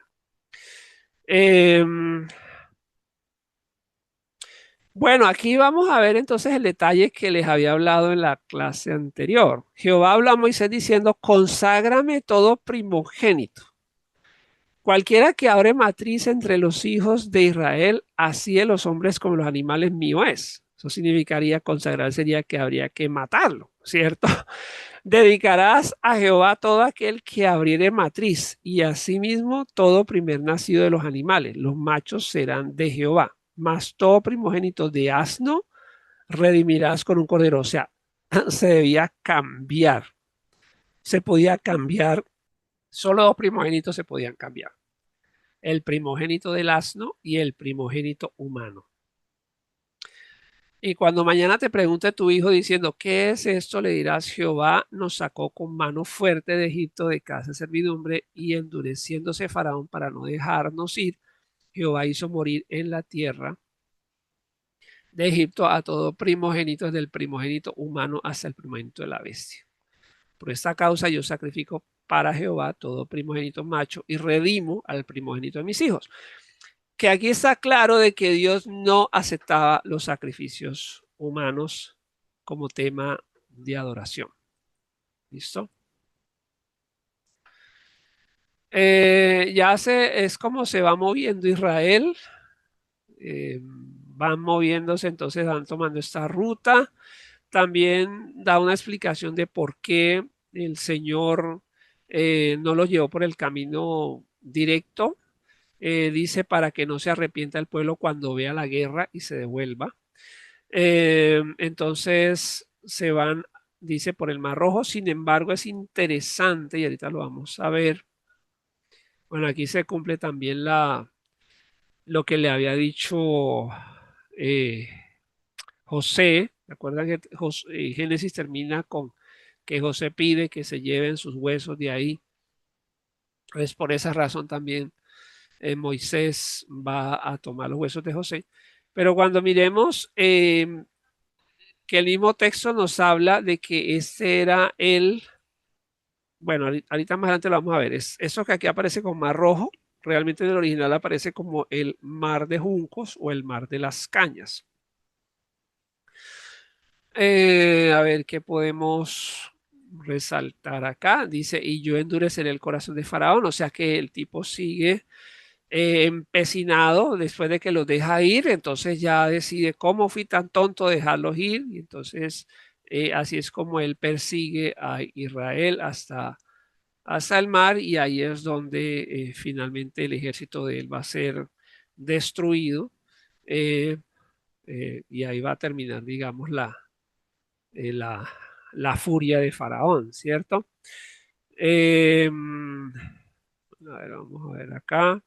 Eh, Bueno, aquí vamos a ver entonces el detalle que les había hablado en la clase anterior. Jehová habla a Moisés diciendo, conságrame todo primogénito. Cualquiera que abre matriz entre los hijos de Israel, así de los hombres como los animales mío es. Eso significaría consagrar, sería que habría que matarlo, ¿cierto? Dedicarás a Jehová todo aquel que abriere matriz, y asimismo todo primer nacido de los animales. Los machos serán de Jehová, mas todo primogénito de asno redimirás con un cordero. O sea, se debía cambiar. Se podía cambiar. Solo dos primogénitos se podían cambiar. El primogénito del asno y el primogénito humano. Y cuando mañana te pregunte tu hijo diciendo, ¿qué es esto? Le dirás, Jehová nos sacó con mano fuerte de Egipto de casa de servidumbre, y endureciéndose Faraón para no dejarnos ir, Jehová hizo morir en la tierra de Egipto a todo primogénito, desde el primogénito humano hasta el primogénito de la bestia. Por esta causa yo sacrifico para Jehová todo primogénito macho y redimo al primogénito de mis hijos. Que aquí está claro de que Dios no aceptaba los sacrificios humanos como tema de adoración. ¿Listo? Es como se va moviendo Israel. Van moviéndose, entonces van tomando esta ruta. También da una explicación de por qué el Señor no los llevó por el camino directo. Dice para que no se arrepienta el pueblo cuando vea la guerra y se devuelva. Entonces se van, dice, por el Mar Rojo. Sin embargo, es interesante y ahorita lo vamos a ver. Bueno, aquí se cumple también lo que le había dicho eh, José. ¿Recuerdan que Génesis termina con que José pide que se lleven sus huesos de ahí? Entonces, por esa razón también Moisés va a tomar los huesos de José. Pero cuando miremos que el mismo texto nos habla de que ese era bueno, ahorita más adelante lo vamos a ver, es eso que aquí aparece con mar rojo, realmente en el original aparece como el mar de juncos o el mar de las cañas. A ver qué podemos resaltar acá. Dice, y yo endureceré el corazón de Faraón, o sea que el tipo sigue empecinado después de que los deja ir, entonces ya decide cómo fui tan tonto de dejarlos ir, y entonces así es como él persigue a Israel hasta el mar, y ahí es donde finalmente el ejército de él va a ser destruido, eh, y ahí va a terminar, digamos, eh, la, la furia de Faraón, ¿cierto? A ver, vamos a ver acá.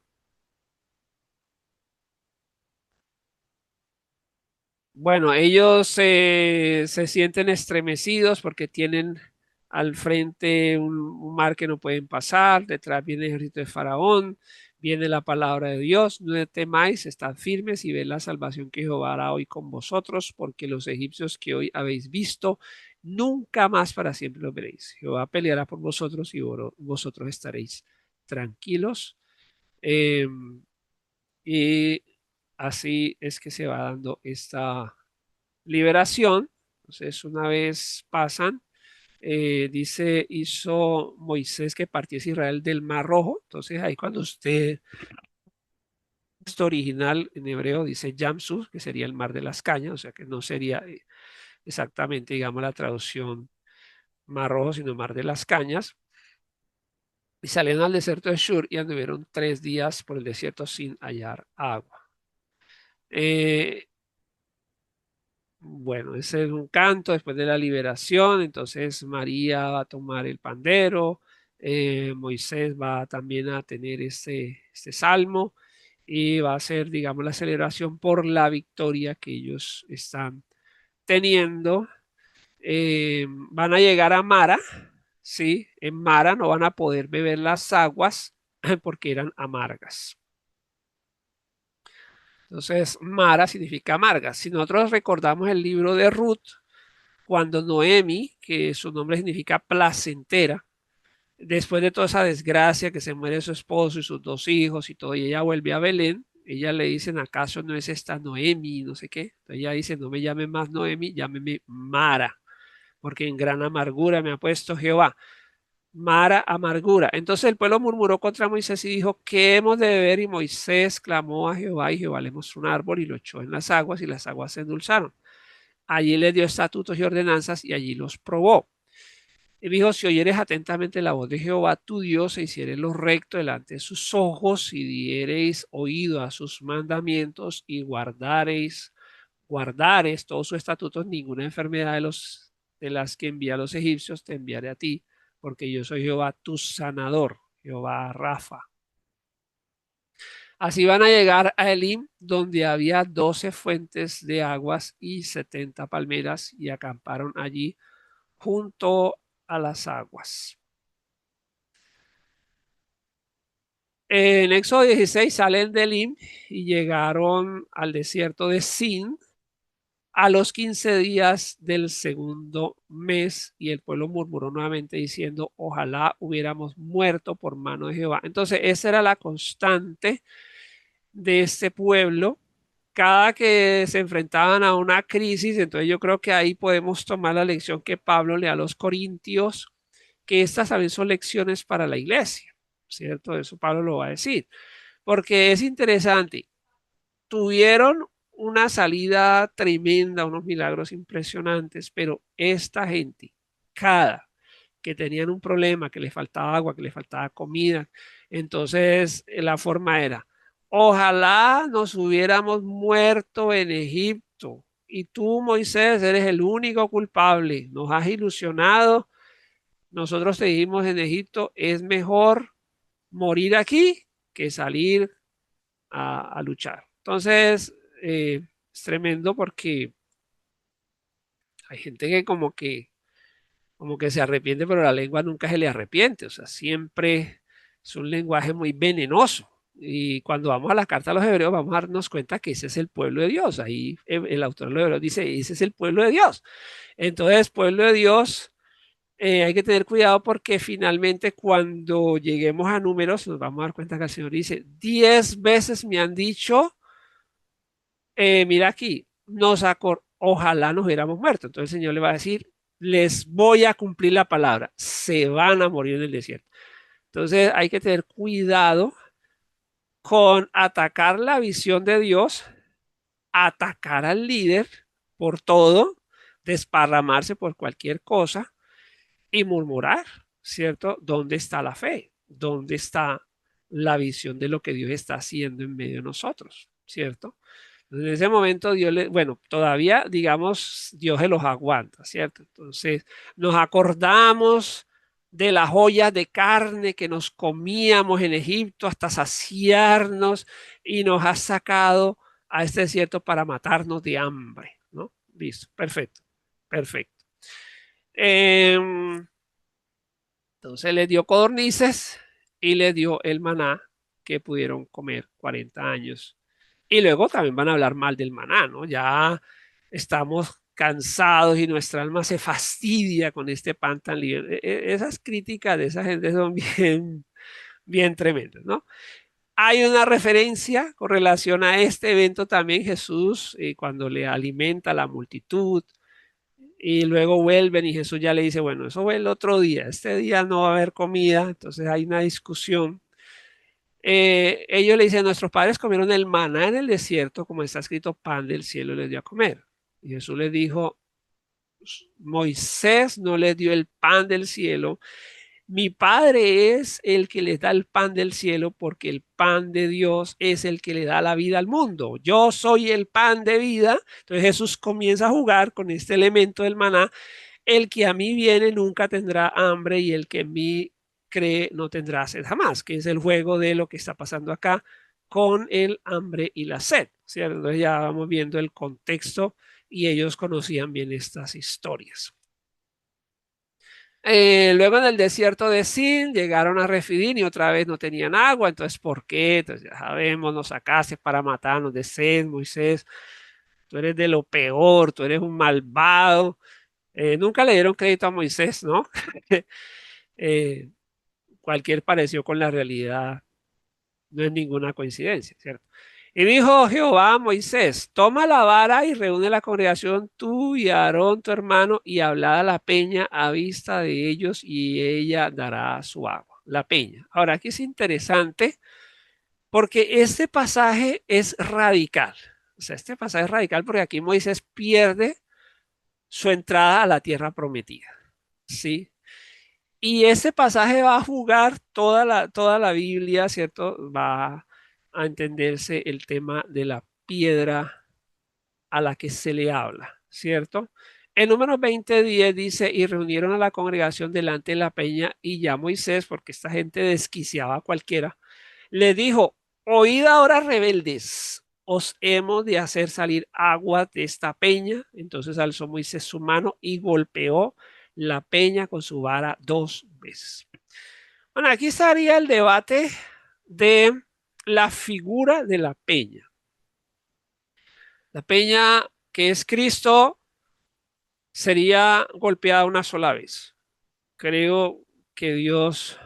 Bueno, ellos se sienten estremecidos porque tienen al frente un mar que no pueden pasar, detrás viene el ejército de Faraón, viene la palabra de Dios, no temáis, estad firmes y ved la salvación que Jehová hará hoy con vosotros, porque los egipcios que hoy habéis visto, nunca más para siempre los veréis. Jehová peleará por vosotros y vosotros estaréis tranquilos. Y así es que se va dando esta liberación. Entonces, una vez pasan, hizo Moisés que partiese Israel del Mar Rojo. Entonces, ahí cuando usted, esto original en hebreo dice Yamsuf, que sería el mar de las cañas, o sea que no sería exactamente, digamos, la traducción Mar Rojo, sino Mar de las Cañas. Y salieron al desierto de Shur y anduvieron 3 días por el desierto sin hallar agua. Eh, Bueno, ese es un canto después de la liberación. Entonces María va a tomar el pandero, Moisés va también a tener este salmo y va a ser, digamos, la celebración por la victoria que ellos están teniendo. Van a llegar a Mara, ¿sí? En Mara no van a poder beber las aguas porque eran amargas. Entonces, Mara significa amarga. Si nosotros recordamos el libro de Ruth, cuando Noemi, que su nombre significa placentera, después de toda esa desgracia que se muere su esposo y sus 2 hijos y todo, y ella vuelve a Belén, Ellas le dicen, ¿acaso no es esta Noemi? No sé qué. Entonces ella dice, no me llame más Noemi, llámeme Mara, porque en gran amargura me ha puesto Jehová. Mara, amargura. Entonces el pueblo murmuró contra Moisés y dijo, ¿qué hemos de beber? Y Moisés clamó a Jehová y Jehová le mostró un árbol y lo echó en las aguas y las aguas se endulzaron. Allí le dio estatutos y ordenanzas y allí los probó. Y dijo, si oyeres atentamente la voz de Jehová tu Dios e hicieres lo recto delante de sus ojos y diereis oído a sus mandamientos y guardares todos sus estatutos, ninguna enfermedad de las que envía a los egipcios te enviaré a ti, porque yo soy Jehová tu sanador, Jehová Rafa. Así van a llegar a Elim, donde había 12 fuentes de aguas y 70 palmeras, y acamparon allí junto a las aguas. En Éxodo 16 salen de Elim y llegaron al desierto de Sin a los 15 días del segundo mes, y el pueblo murmuró nuevamente diciendo, ojalá hubiéramos muerto por mano de Jehová. Entonces esa era la constante de este pueblo. Cada que se enfrentaban a una crisis, entonces yo creo que ahí podemos tomar la lección que Pablo le da a los corintios, que estas también son lecciones para la iglesia, ¿cierto? Eso Pablo lo va a decir, porque es interesante. Tuvieron una salida tremenda, unos milagros impresionantes, pero esta gente, cada que tenían un problema, que les faltaba agua, que les faltaba comida, entonces la forma era, ojalá nos hubiéramos muerto en Egipto y tú, Moisés, eres el único culpable, nos has ilusionado, nosotros te dijimos en Egipto, es mejor morir aquí que salir a luchar. Entonces, es tremendo porque hay gente que como que se arrepiente, pero la lengua nunca se le arrepiente. O sea, siempre es un lenguaje muy venenoso. Y cuando vamos a la carta a los hebreos, vamos a darnos cuenta que ese es el pueblo de Dios. Ahí el autor de los hebreos dice, ese es el pueblo de Dios. Entonces, pueblo de Dios, hay que tener cuidado porque finalmente cuando lleguemos a números, nos vamos a dar cuenta que el Señor dice, 10 veces me han dicho, mira aquí, ojalá nos hubiéramos muerto. Entonces el Señor le va a decir, les voy a cumplir la palabra, se van a morir en el desierto. Entonces hay que tener cuidado con atacar la visión de Dios, atacar al líder por todo, desparramarse por cualquier cosa y murmurar, ¿cierto? ¿Dónde está la fe? ¿Dónde está la visión de lo que Dios está haciendo en medio de nosotros? ¿Cierto? En ese momento Dios bueno, todavía digamos, Dios se los aguanta, ¿cierto? Entonces nos acordamos de las joyas de carne que nos comíamos en Egipto hasta saciarnos y nos ha sacado a este desierto para matarnos de hambre, ¿no? Listo, perfecto, perfecto. Entonces les dio codornices y les dio el maná que pudieron comer 40 años. Y luego también van a hablar mal del maná, ¿no? Ya estamos cansados y nuestra alma se fastidia con este pan tan libre. Esas críticas de esa gente son bien, bien tremendas, ¿no? Hay una referencia con relación a este evento también, Jesús, cuando le alimenta a la multitud y luego vuelven y Jesús ya le dice, bueno, eso fue el otro día, este día no va a haber comida, entonces hay una discusión. Ellos le dicen, nuestros padres comieron el maná en el desierto, como está escrito, pan del cielo les dio a comer. Y Jesús les dijo, Moisés no les dio el pan del cielo, mi Padre es el que les da el pan del cielo, porque el pan de Dios es el que le da la vida al mundo. Yo soy el pan de vida. Entonces Jesús comienza a jugar con este elemento del maná. El que a mí viene nunca tendrá hambre y el que en mí cree no tendrá sed jamás, que es el juego de lo que está pasando acá con el hambre y la sed, ¿cierto? Entonces ya vamos viendo el contexto y ellos conocían bien estas historias. Luego en el desierto de Sin llegaron a Refidim y otra vez no tenían agua, entonces ¿por qué? Entonces ya sabemos, nos sacaste para matarnos de sed, Moisés, tú eres de lo peor, tú eres un malvado. Nunca le dieron crédito a Moisés, ¿no? eh, Cualquier parecido con la realidad no es ninguna coincidencia, ¿cierto? Y dijo Jehová a Moisés, toma la vara y reúne la congregación tú y Aarón tu hermano y hablad a la peña a vista de ellos y ella dará su agua. La peña. Ahora, aquí es interesante porque este pasaje es radical. O sea, este pasaje es radical porque aquí Moisés pierde su entrada a la tierra prometida. ¿Sí? Y ese pasaje va a jugar toda la Biblia, ¿cierto? Va a entenderse el tema de la piedra a la que se le habla, ¿cierto? En Números 20:10 dice, y reunieron a la congregación delante de la peña y ya Moisés, porque esta gente desquiciaba a cualquiera, le dijo, oíd ahora rebeldes, os hemos de hacer salir agua de esta peña. Entonces alzó Moisés su mano y golpeó la peña con su vara 2 veces. Bueno, aquí estaría el debate de la figura de la peña. La peña que es Cristo sería golpeada una sola vez. Creo que Dios,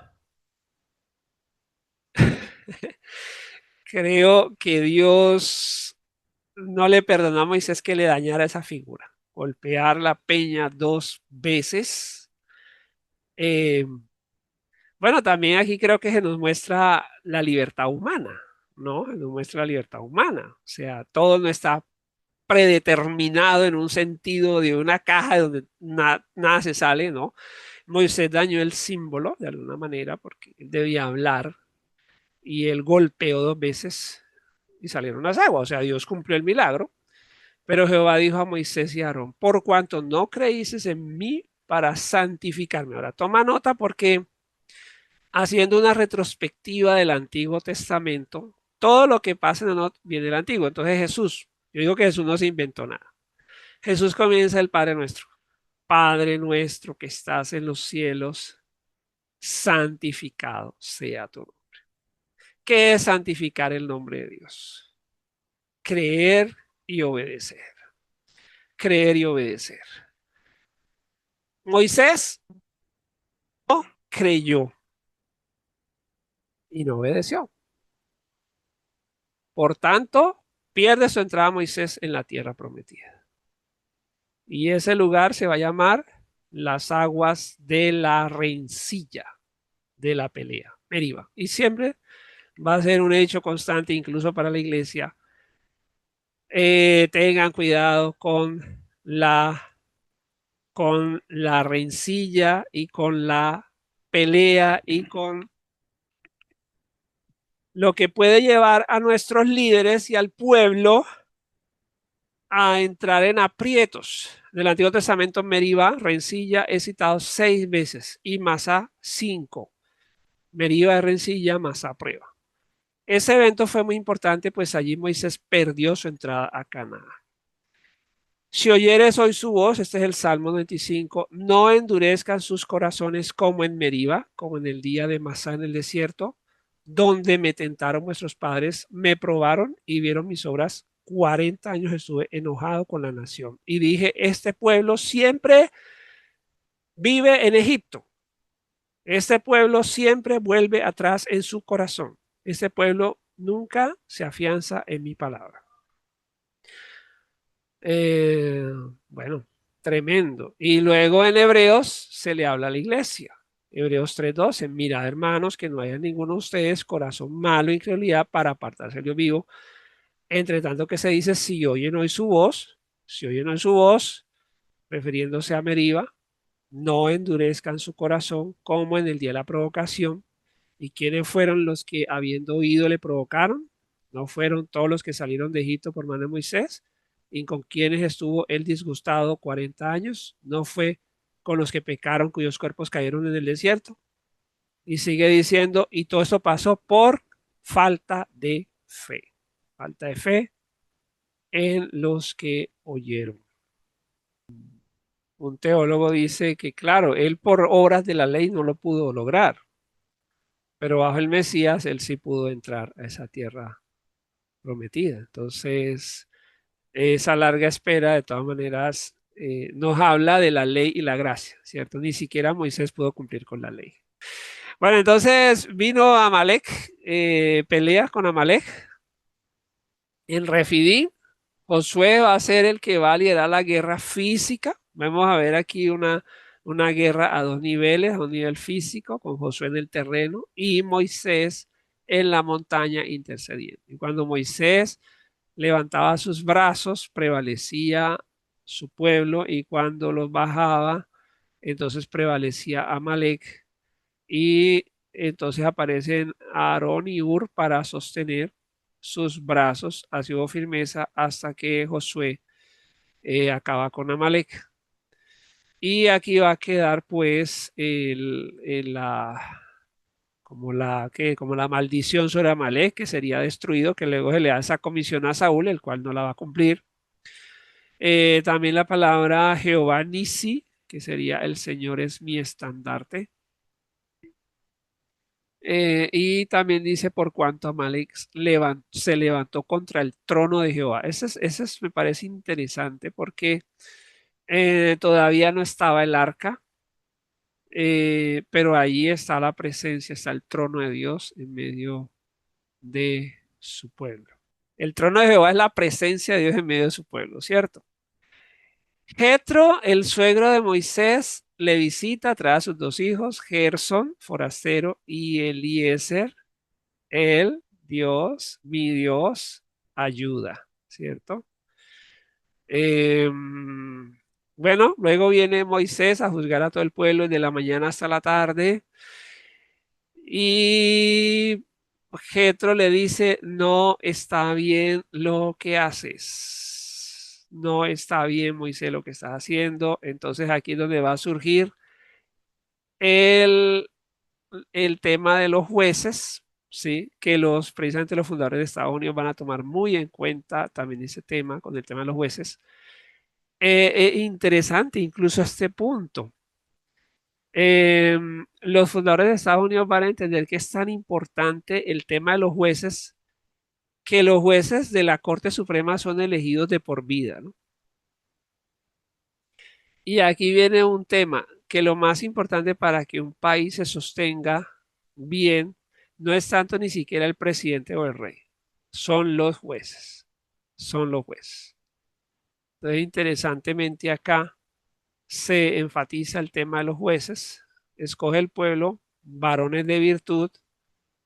creo que Dios no le perdonó a Moisés que le dañara esa figura. Golpear la peña 2 veces. Eh, bueno, también aquí creo que se nos muestra la libertad humana, ¿no? Se nos muestra la libertad humana. O sea, todo no está predeterminado en un sentido de una caja donde nada se sale, ¿no? Moisés dañó el símbolo de alguna manera porque él debía hablar y él golpeó 2 veces y salieron las aguas. O sea, Dios cumplió el milagro. Pero Jehová dijo a Moisés y a Aarón, por cuanto no creíces en mí para santificarme. Ahora, toma nota porque haciendo una retrospectiva del Antiguo Testamento, todo lo que pasa en el Nuevo viene del Antiguo. Entonces Jesús, yo digo que Jesús no se inventó nada. Jesús comienza el Padre Nuestro. Padre nuestro que estás en los cielos, santificado sea tu nombre. ¿Qué es santificar el nombre de Dios? Creer y obedecer. Creer y obedecer. Moisés creyó y no obedeció. Por tanto, pierde su entrada a Moisés en la tierra prometida. Y ese lugar se va a llamar las aguas de la rencilla, de la pelea, Meriba. Y siempre va a ser un hecho constante, incluso para la iglesia. Tengan cuidado con la rencilla y con la pelea y con lo que puede llevar a nuestros líderes y al pueblo a entrar en aprietos. Del Antiguo Testamento, Meriba, rencilla, es citado 6 veces y Masá 5. Meriba es rencilla, Masá prueba. Ese evento fue muy importante, pues allí Moisés perdió su entrada a Canaán. Si oyeres hoy su voz, este es el Salmo 95, no endurezcan sus corazones como en Meriba, como en el día de Masá en el desierto, donde me tentaron vuestros padres, me probaron y vieron mis obras. 40 años estuve enojado con la nación y dije, este pueblo siempre vive en Egipto. Este pueblo siempre vuelve atrás en su corazón. Este pueblo nunca se afianza en mi palabra. Eh, bueno, tremendo. Y luego en Hebreos se le habla a la iglesia. Hebreos 3:12, mirad hermanos que no haya ninguno de ustedes corazón malo, incredulidad para apartarse del Dios vivo. Entre tanto que se dice, si oyen hoy su voz, si oyen hoy su voz, refiriéndose a Meriba, no endurezcan su corazón como en el día de la provocación. ¿Y quiénes fueron los que habiendo oído le provocaron? ¿No fueron todos los que salieron de Egipto por mano de Moisés? ¿Y con quienes estuvo él disgustado 40 años? ¿No fue con los que pecaron cuyos cuerpos cayeron en el desierto? Y sigue diciendo, y todo esto pasó por falta de fe. Falta de fe en los que oyeron. Un teólogo dice que, claro, él por obras de la ley no lo pudo lograr, pero bajo el Mesías él sí pudo entrar a esa tierra prometida. Entonces, esa larga espera, de todas maneras, nos habla de la ley y la gracia, ¿cierto? Ni siquiera Moisés pudo cumplir con la ley. Bueno, entonces vino Amalek, pelea con Amalek, En Refidim, Josué va a ser el que va a liderar la guerra física. Vamos a ver aquí una guerra a dos niveles, a un nivel físico, con Josué en el terreno y Moisés en la montaña intercediendo. Y cuando Moisés levantaba sus brazos, prevalecía su pueblo, y cuando los bajaba, entonces prevalecía Amalek. Y entonces aparecen Aarón y Ur para sostener sus brazos. Así hubo firmeza hasta que Josué acaba con Amalek. Y aquí va a quedar pues como la maldición sobre Amalek, que sería destruido, que luego se le da esa comisión a Saúl, el cual no la va a cumplir. También la palabra Jehová Nisi, que sería el Señor es mi estandarte. Y también dice por cuanto Amalek se levantó contra el trono de Jehová. Me parece interesante porque todavía no estaba el arca, pero ahí está la presencia, está el trono de Dios en medio de su pueblo. El trono de Jehová es la presencia de Dios en medio de su pueblo, ¿cierto? Jetro, el suegro de Moisés, le visita, trae a sus dos hijos, Gerson, forastero, y Eliezer, el Dios, mi Dios, ayuda, ¿cierto? Bueno, luego viene Moisés a juzgar a todo el pueblo de la mañana hasta la tarde, y Jetro le dice, no está bien lo que haces. No está bien, Moisés, lo que estás haciendo. Entonces aquí es donde va a surgir el, el tema de los jueces, ¿sí? Que precisamente los fundadores de Estados Unidos van a tomar muy en cuenta también ese tema, con el tema de los jueces. Interesante incluso a este punto. Los fundadores de Estados Unidos van a entender que es tan importante el tema de los jueces, que los jueces de la Corte Suprema son elegidos de por vida, ¿no? Y aquí viene un tema, que lo más importante para que un país se sostenga bien no es tanto ni siquiera el presidente o el rey, son los jueces, son los jueces. Entonces, interesantemente acá se enfatiza el tema de los jueces. Escoge el pueblo varones de virtud,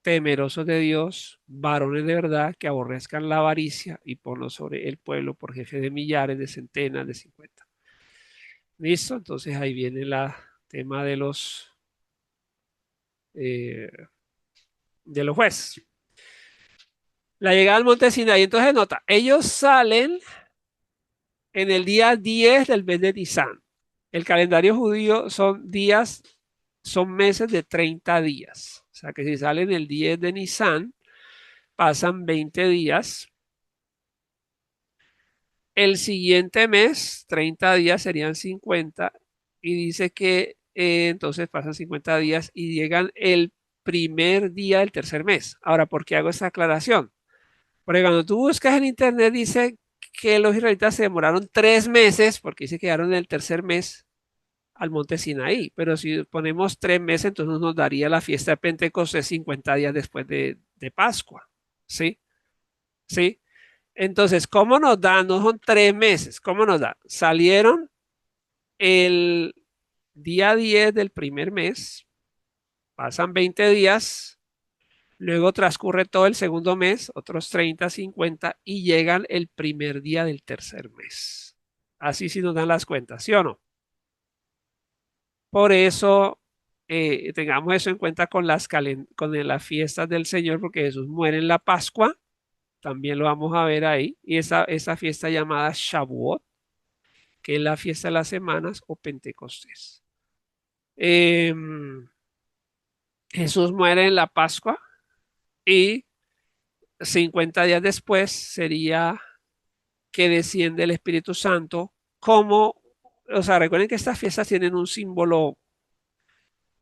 temerosos de Dios, varones de verdad, que aborrezcan la avaricia, y ponlo sobre el pueblo por jefe de millares, de centenas, de 50. ¿Listo? Entonces ahí viene el tema eh, de los jueces. La llegada al monte Sinaí, entonces nota, ellos salen en el día 10 del mes de Nisan. El calendario judío son meses de 30 días. O sea que si salen el 10 de Nisan, pasan 20 días. El siguiente mes, 30 días serían 50, y dice que entonces pasan 50 días y llegan el primer día del tercer mes. Ahora, ¿por qué hago esta aclaración? Porque cuando tú buscas en internet dice que los israelitas se demoraron 3 meses porque se quedaron en el tercer mes al monte Sinaí. Pero si ponemos 3 meses, entonces nos daría la fiesta de Pentecostés 50 días después de Pascua. ¿Sí? ¿Sí? Entonces, ¿cómo nos dan? No son 3 meses. ¿Cómo nos dan? Salieron el día 10 del primer mes, pasan 20 días, luego transcurre todo el segundo mes, otros 30, 50, y llegan el primer día del tercer mes. Así sí nos dan las cuentas, ¿sí o no? Por eso tengamos eso en cuenta con las fiestas del Señor, porque Jesús muere en la Pascua, también lo vamos a ver ahí, y esa fiesta llamada Shavuot, que es la fiesta de las semanas o Pentecostés. Em, Jesús muere en la Pascua, y 50 días después sería que desciende el Espíritu Santo, o sea, recuerden que estas fiestas tienen un símbolo,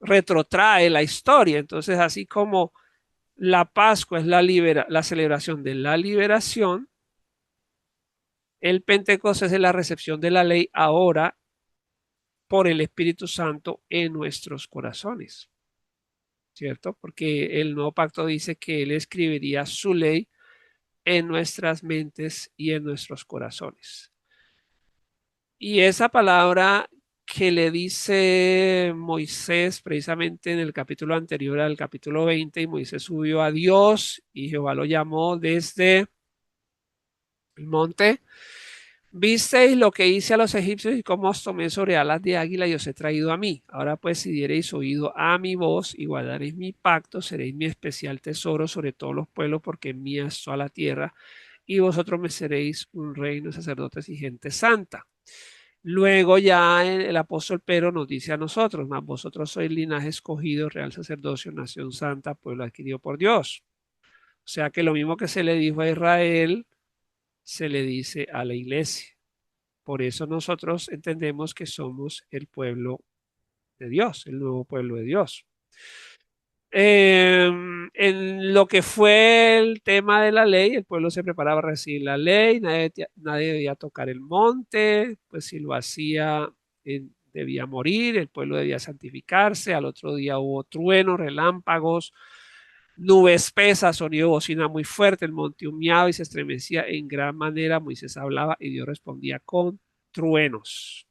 retrotrae la historia. Entonces, así como la Pascua es la celebración de la liberación, el Pentecostés es la recepción de la ley ahora por el Espíritu Santo en nuestros corazones, ¿cierto? Porque el nuevo pacto dice que Él escribiría su ley en nuestras mentes y en nuestros corazones. Y esa palabra que le dice Moisés precisamente en el capítulo anterior al capítulo 20, y Moisés subió a Dios y Jehová lo llamó desde el monte. Visteis lo que hice a los egipcios y cómo os tomé sobre alas de águila y os he traído a mí. Ahora pues, si diereis oído a mi voz y guardaréis mi pacto, seréis mi especial tesoro sobre todos los pueblos, porque mía es toda la tierra, y vosotros me seréis un reino, sacerdotes y gente santa. Luego ya el apóstol Pedro nos dice a nosotros, mas vosotros sois linaje escogido, real sacerdocio, nación santa, pueblo adquirido por Dios. O sea que lo mismo que se le dijo a Israel, se le dice a la iglesia. Por eso nosotros entendemos que somos el pueblo de Dios, el nuevo pueblo de Dios. En lo que fue el tema de la ley, el pueblo se preparaba a recibir la ley, nadie debía tocar el monte, pues si lo hacía debía morir, el pueblo debía santificarse, al otro día hubo truenos, relámpagos, nube espesa, sonido de bocina muy fuerte, el monte humeaba y se estremecía en gran manera, Moisés hablaba y Dios respondía con truenos.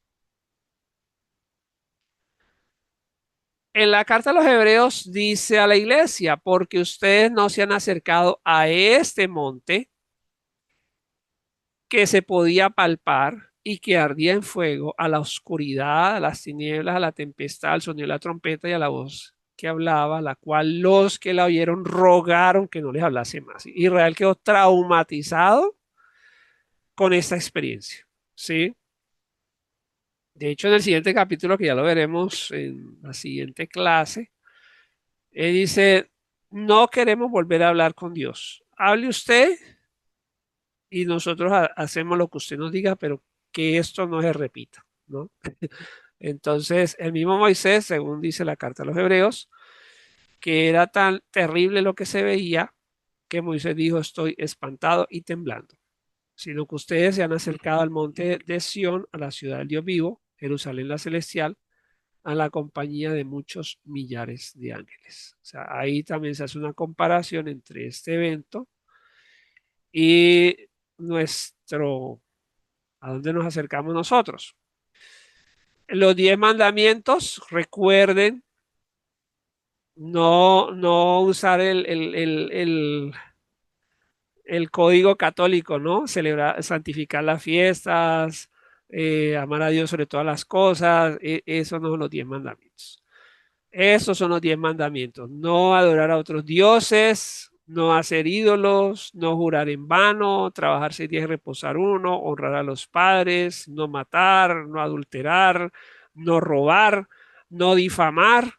En la carta a los Hebreos dice a la iglesia, porque ustedes no se han acercado a este monte que se podía palpar y que ardía en fuego, a la oscuridad, a las tinieblas, a la tempestad, al sonido de la trompeta y a la voz que hablaba, la cual los que la oyeron rogaron que no les hablase más. Israel quedó traumatizado con esta experiencia, ¿sí? De hecho, en el siguiente capítulo, que ya lo veremos en la siguiente clase, él dice, no queremos volver a hablar con Dios. Hable usted y nosotros hacemos lo que usted nos diga, pero que esto no se repita, ¿no? Entonces, el mismo Moisés, según dice la carta a los Hebreos, que era tan terrible lo que se veía, que Moisés dijo, estoy espantado y temblando, sino que ustedes se han acercado al monte de Sión, a la ciudad del Dios vivo, Jerusalén la celestial, a la compañía de muchos millares de ángeles. O sea, ahí también se hace una comparación entre este evento y nuestro, a dónde nos acercamos nosotros. Los 10 mandamientos, recuerden, no usar el código católico, ¿no? Celebrar, santificar las fiestas, amar a Dios sobre todas las cosas, esos no son los 10 mandamientos. Esos son los 10 mandamientos. No adorar a otros dioses, no hacer ídolos, no jurar en vano, trabajar 6 días y reposar uno, honrar a los padres, no matar, no adulterar, no robar, no difamar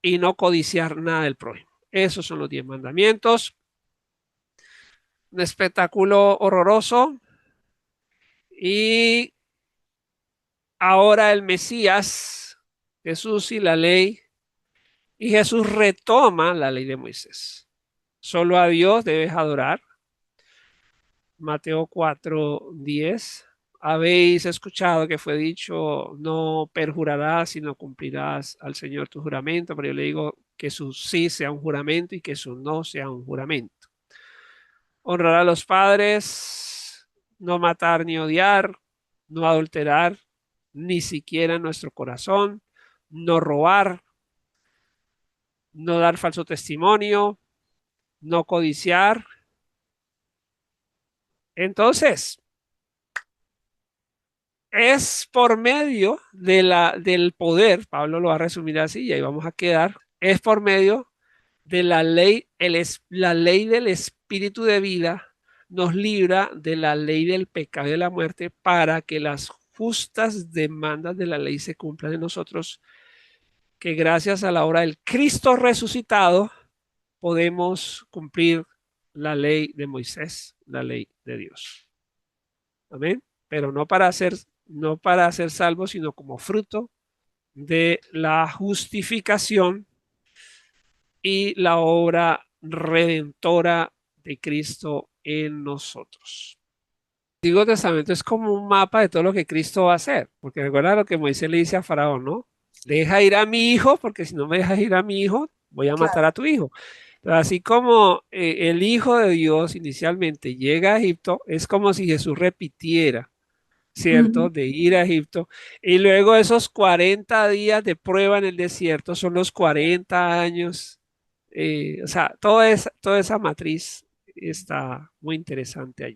y no codiciar nada del prójimo. Esos son los 10 mandamientos. Un espectáculo horroroso. Y ahora el Mesías, Jesús y la ley, y Jesús retoma la ley de Moisés. Solo a Dios debes adorar. Mateo 4:10. Habéis escuchado que fue dicho, no perjurarás, sino cumplirás al Señor tu juramento, pero yo le digo que su sí sea un juramento y que su no sea un juramento. Honrar a los padres, no matar ni odiar, no adulterar, ni siquiera en nuestro corazón, no robar, no dar falso testimonio, no codiciar. Entonces, es por medio del poder, Pablo lo va a resumir así y ahí vamos a quedar, es por medio de la ley, la ley del espíritu de vida nos libra de la ley del pecado y de la muerte para que las justas demandas de la ley se cumplan en nosotros, que gracias a la obra del Cristo resucitado podemos cumplir la ley de Moisés, la ley de Dios. Amén. Pero no para ser salvos, sino como fruto de la justificación y la obra redentora de Cristo en nosotros. El Antiguo Testamento es como un mapa de todo lo que Cristo va a hacer, porque recuerda lo que Moisés le dice a Faraón, ¿no? Deja ir a mi hijo, porque si no me dejas ir a mi hijo, voy a matar Claro. a tu hijo. Así como el Hijo de Dios inicialmente llega a Egipto, es como si Jesús repitiera, ¿cierto? Ujú. De ir a Egipto. Y luego esos 40 días de prueba en el desierto son los 40 años. O sea, toda esa matriz está muy interesante allí.